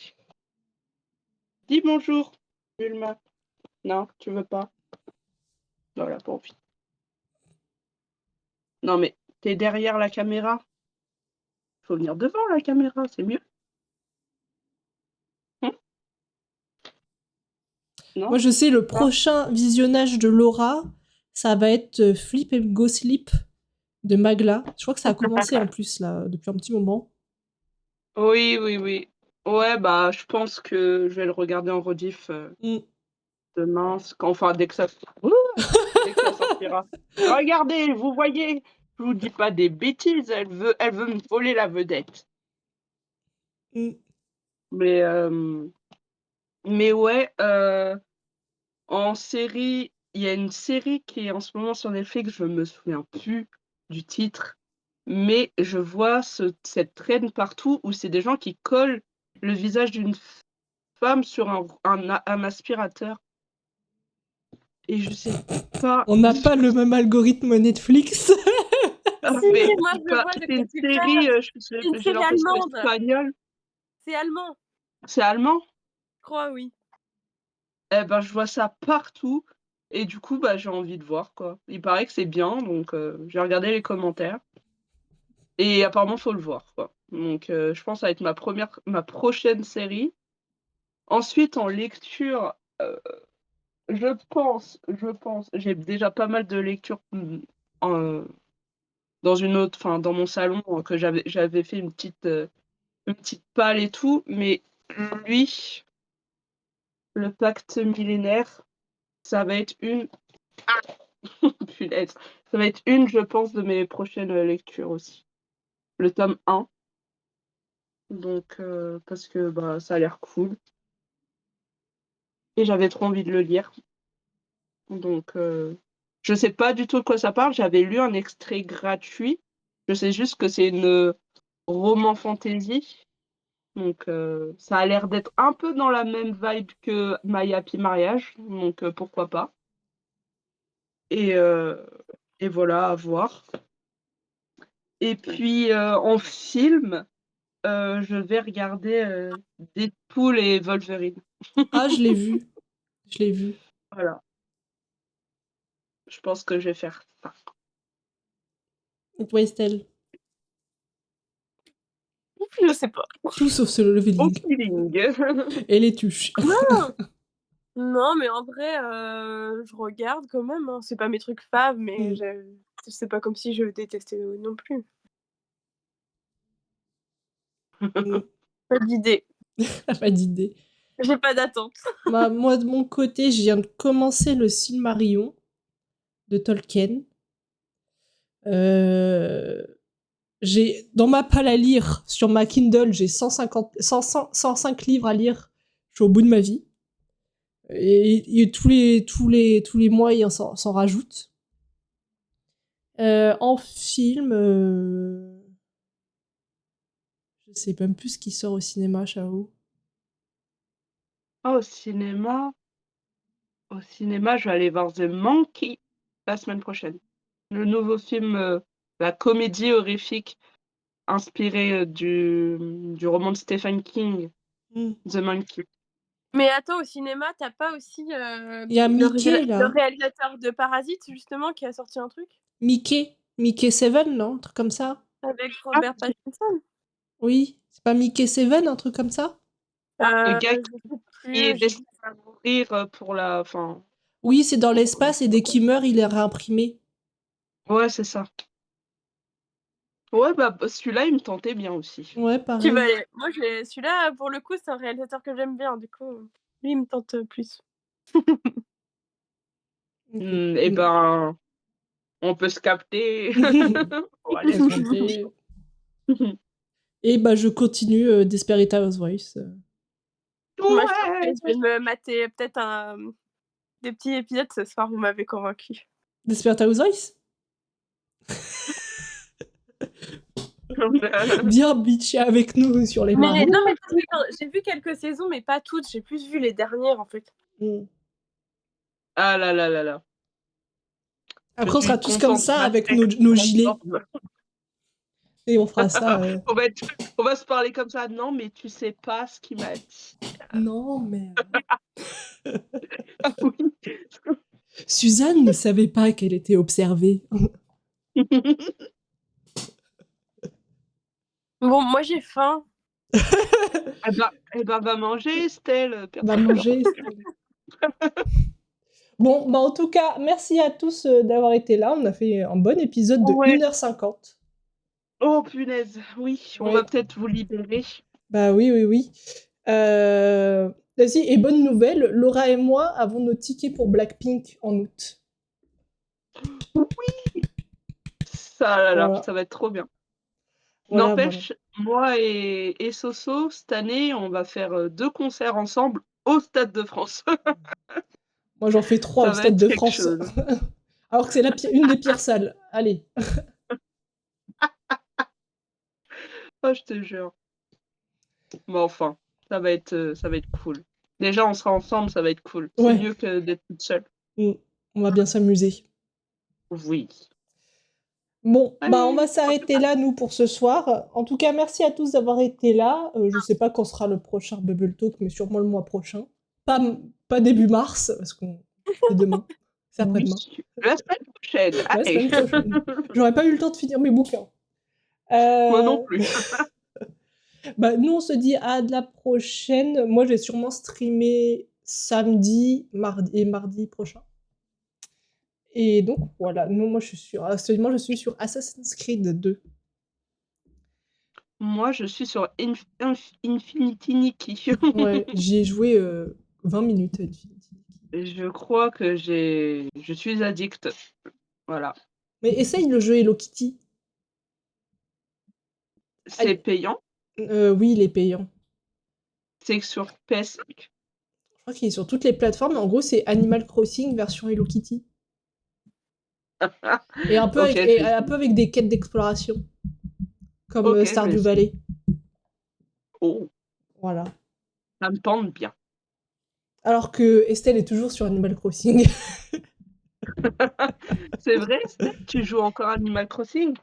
Dis bonjour, Bulma. Non, tu veux pas? Voilà, pas envie. Non, mais t'es derrière la caméra. Faut venir devant la caméra, c'est mieux. Hum, Moi, non? je sais, le Pas. prochain visionnage de Laura, ça va être Flip and Go Sleep de Magla. Je crois que ça a commencé en plus, là, depuis un petit moment. Oui, oui, oui. Ouais, bah, je pense que je vais le regarder en rediff Hmm. demain, enfin, Ouh, dès que ça sortira. Regardez, vous voyez, je vous dis pas des bêtises, elle veut me voler la vedette. Hmm. Mais, euh, mais ouais, En série, il y a une série qui est en ce moment sur Netflix, je me souviens plus du titre, mais je vois cette traîne partout où c'est des gens qui collent le visage d'une femme sur un aspirateur et je sais pas. On n'a pas le même algorithme Netflix. Si, Mais moi c'est je le pas vois de c'est quoi une tu série, parles. j'ai C'est une j'ai série l'impression allemande. espagnole. C'est allemand, C'est allemand? je crois, oui. Eh ben, je vois ça partout et du coup, bah, j'ai envie de voir, quoi. Il paraît que c'est bien, donc j'ai regardé les commentaires et apparemment, faut le voir, quoi. Donc je pense que ça va être ma prochaine série. Ensuite, en lecture, je pense, j'ai déjà pas mal de lectures, en dans mon salon, que j'avais fait une petite palle et tout, mais lui, Le Pacte millénaire, ça va être une punaise, ça va être une, je pense, de mes prochaines, lectures aussi. Le tome 1, donc parce que, bah, ça a l'air cool et j'avais trop envie de le lire, donc je sais pas du tout de quoi ça parle. J'avais lu un extrait gratuit. Je sais juste que c'est une, roman fantasy, donc ça a l'air d'être un peu dans la même vibe que My Happy Marriage, donc pourquoi pas et heu et voilà, à voir. Et puis, en film, je vais regarder, Deadpool et Wolverine. Ah, je l'ai vu. Je l'ai vu. Voilà, je pense que je vais faire ça. Et toi, Estelle? Je sais pas. Tout sauf ce Au leveling. feeling. Et les tuches. Non, mais en vrai, je regarde quand même, hein. C'est pas mes trucs faves, mais Mm. c'est pas comme si je détestais non plus. Mm. Pas d'idée. Pas d'idée. J'ai pas d'attente. Moi, de mon côté, je viens de commencer le Silmarillion de Tolkien. Euh, dans ma palle à lire, sur ma Kindle, j'ai 105 livres à lire. Je suis au bout de ma vie. Et tous les mois, il s'en rajoute. En film, je sais même plus ce qui sort au cinéma, j'avoue. Ah, au cinéma, je vais aller voir The Monkey la semaine prochaine. Le nouveau film, la comédie horrifique inspirée, du roman de Stephen King, Mm. The Monkey. Mais attends, au cinéma, t'as pas aussi Il y a Mickey, le là. réalisateur de Parasite, justement, qui a sorti un truc Mickey Seven, non? Un truc comme ça? avec Ah, Robert Pattinson? Oui? C'est pas Mickey Seven, un truc comme ça? le gars Je sais qui est plus. destiné à mourir, pour la fin. Oui, c'est dans l'espace et dès qu'il meurt, il est réimprimé. Ouais, c'est ça. Ouais, bah, celui-là, il me tentait bien aussi. Ouais, Tu vas pareil. aller. Moi, celui-là, pour le coup, c'est un réalisateur que j'aime bien. Du coup, lui, il me tente plus. Ok. Et ben, on peut se capter. On va On va aller se voir. capter. Et bah, je continue Desperate Housewives. Moi, je pense que Ouais! je vais me mater peut-être des petits épisodes ce soir. Vous m'avez convaincu. Desperate Housewives? Bien bitché avec nous sur les Mais marins. non, mais parce que j'ai vu quelques saisons, mais pas toutes. J'ai plus vu les dernières, en fait. Mm. Ah là là là là. Je Après, on sera suis tous comme contente, ça ma avec tête nos est en gilets. forme. Et on fera ça. On va se parler comme ça. Non, mais tu sais pas ce qu'il m'a dit. Non, mais. Ah oui. Suzanne ne savait pas qu'elle était observée. Bon, moi, j'ai faim. Va manger, Estelle. Va Personne te le manger. refuse. Bon, bah en tout cas, merci à tous d'avoir été là. On a fait un bon épisode de Ouais. 1h50. Oh punaise, oui, on va Ouais. peut-être vous libérer. Bah oui, oui, oui. Vas-y, et bonne nouvelle, Laura et moi avons nos tickets pour Blackpink en août. Oui, ça là là, Voilà, ça va être trop bien. voilà, voilà. N'empêche, moi et Soso, cette année, on va faire 2 concerts ensemble au Stade de France. Moi, j'en fais 3 Ça au va Stade être de quelque France. chose. Alors que c'est une des pires salles. Allez. Oh, je te jure. Mais enfin, ça va être cool. Déjà, on sera ensemble, ça va être cool. C'est Ouais. mieux que d'être toute seule. On va bien s'amuser. Oui. Bon, bah on va Allez, s'arrêter là, nous, pour ce soir. En tout cas, merci à tous d'avoir été là. Je sais pas quand sera le prochain Bubble Talk, mais sûrement le mois prochain. Pas début mars, parce qu'on c'est demain. C'est après-demain. oui. La semaine prochaine. La Allez. semaine prochaine. J'aurais pas eu le temps de finir mes bouquins. Moi non Euh, plus. Bah, nous, on se dit à la prochaine. Moi, je vais sûrement streamer samedi, mardi prochain. Et donc, voilà. Non, moi, actuellement, je suis sur Assassin's Creed 2. Moi, je suis sur Infinity Nikki. Ouais, j'y ai joué 20 minutes à Infinity. Et je crois que je suis addict. Voilà. Mais essaye le jeu Hello Kitty. C'est Allez. payant. Oui, il est payant. C'est sur PS5. Je crois qu'il est sur toutes les plateformes. Mais en gros, c'est Animal Crossing version Hello Kitty. Et un peu, Ok, un peu avec des quêtes d'exploration. Comme Ok, Stardew Valley. Oh, Voilà. ça me tente bien. Alors que Estelle est toujours sur Animal Crossing. C'est vrai, Steph, tu joues encore à Animal Crossing?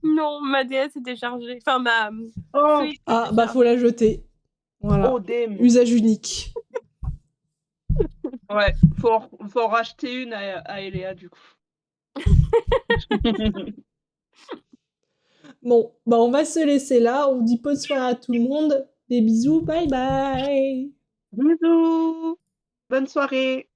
Non, ma DS est déchargée. Enfin, ma Oh, Switch est Ah, bah faut la jeter. Voilà. oh damn. Usage unique. Ouais, faut en racheter une à Eléa, du coup. Bon, bah on va se laisser là. On dit bonne soirée à tout le monde. Des bisous, bye bye. Bisous. Bonne soirée.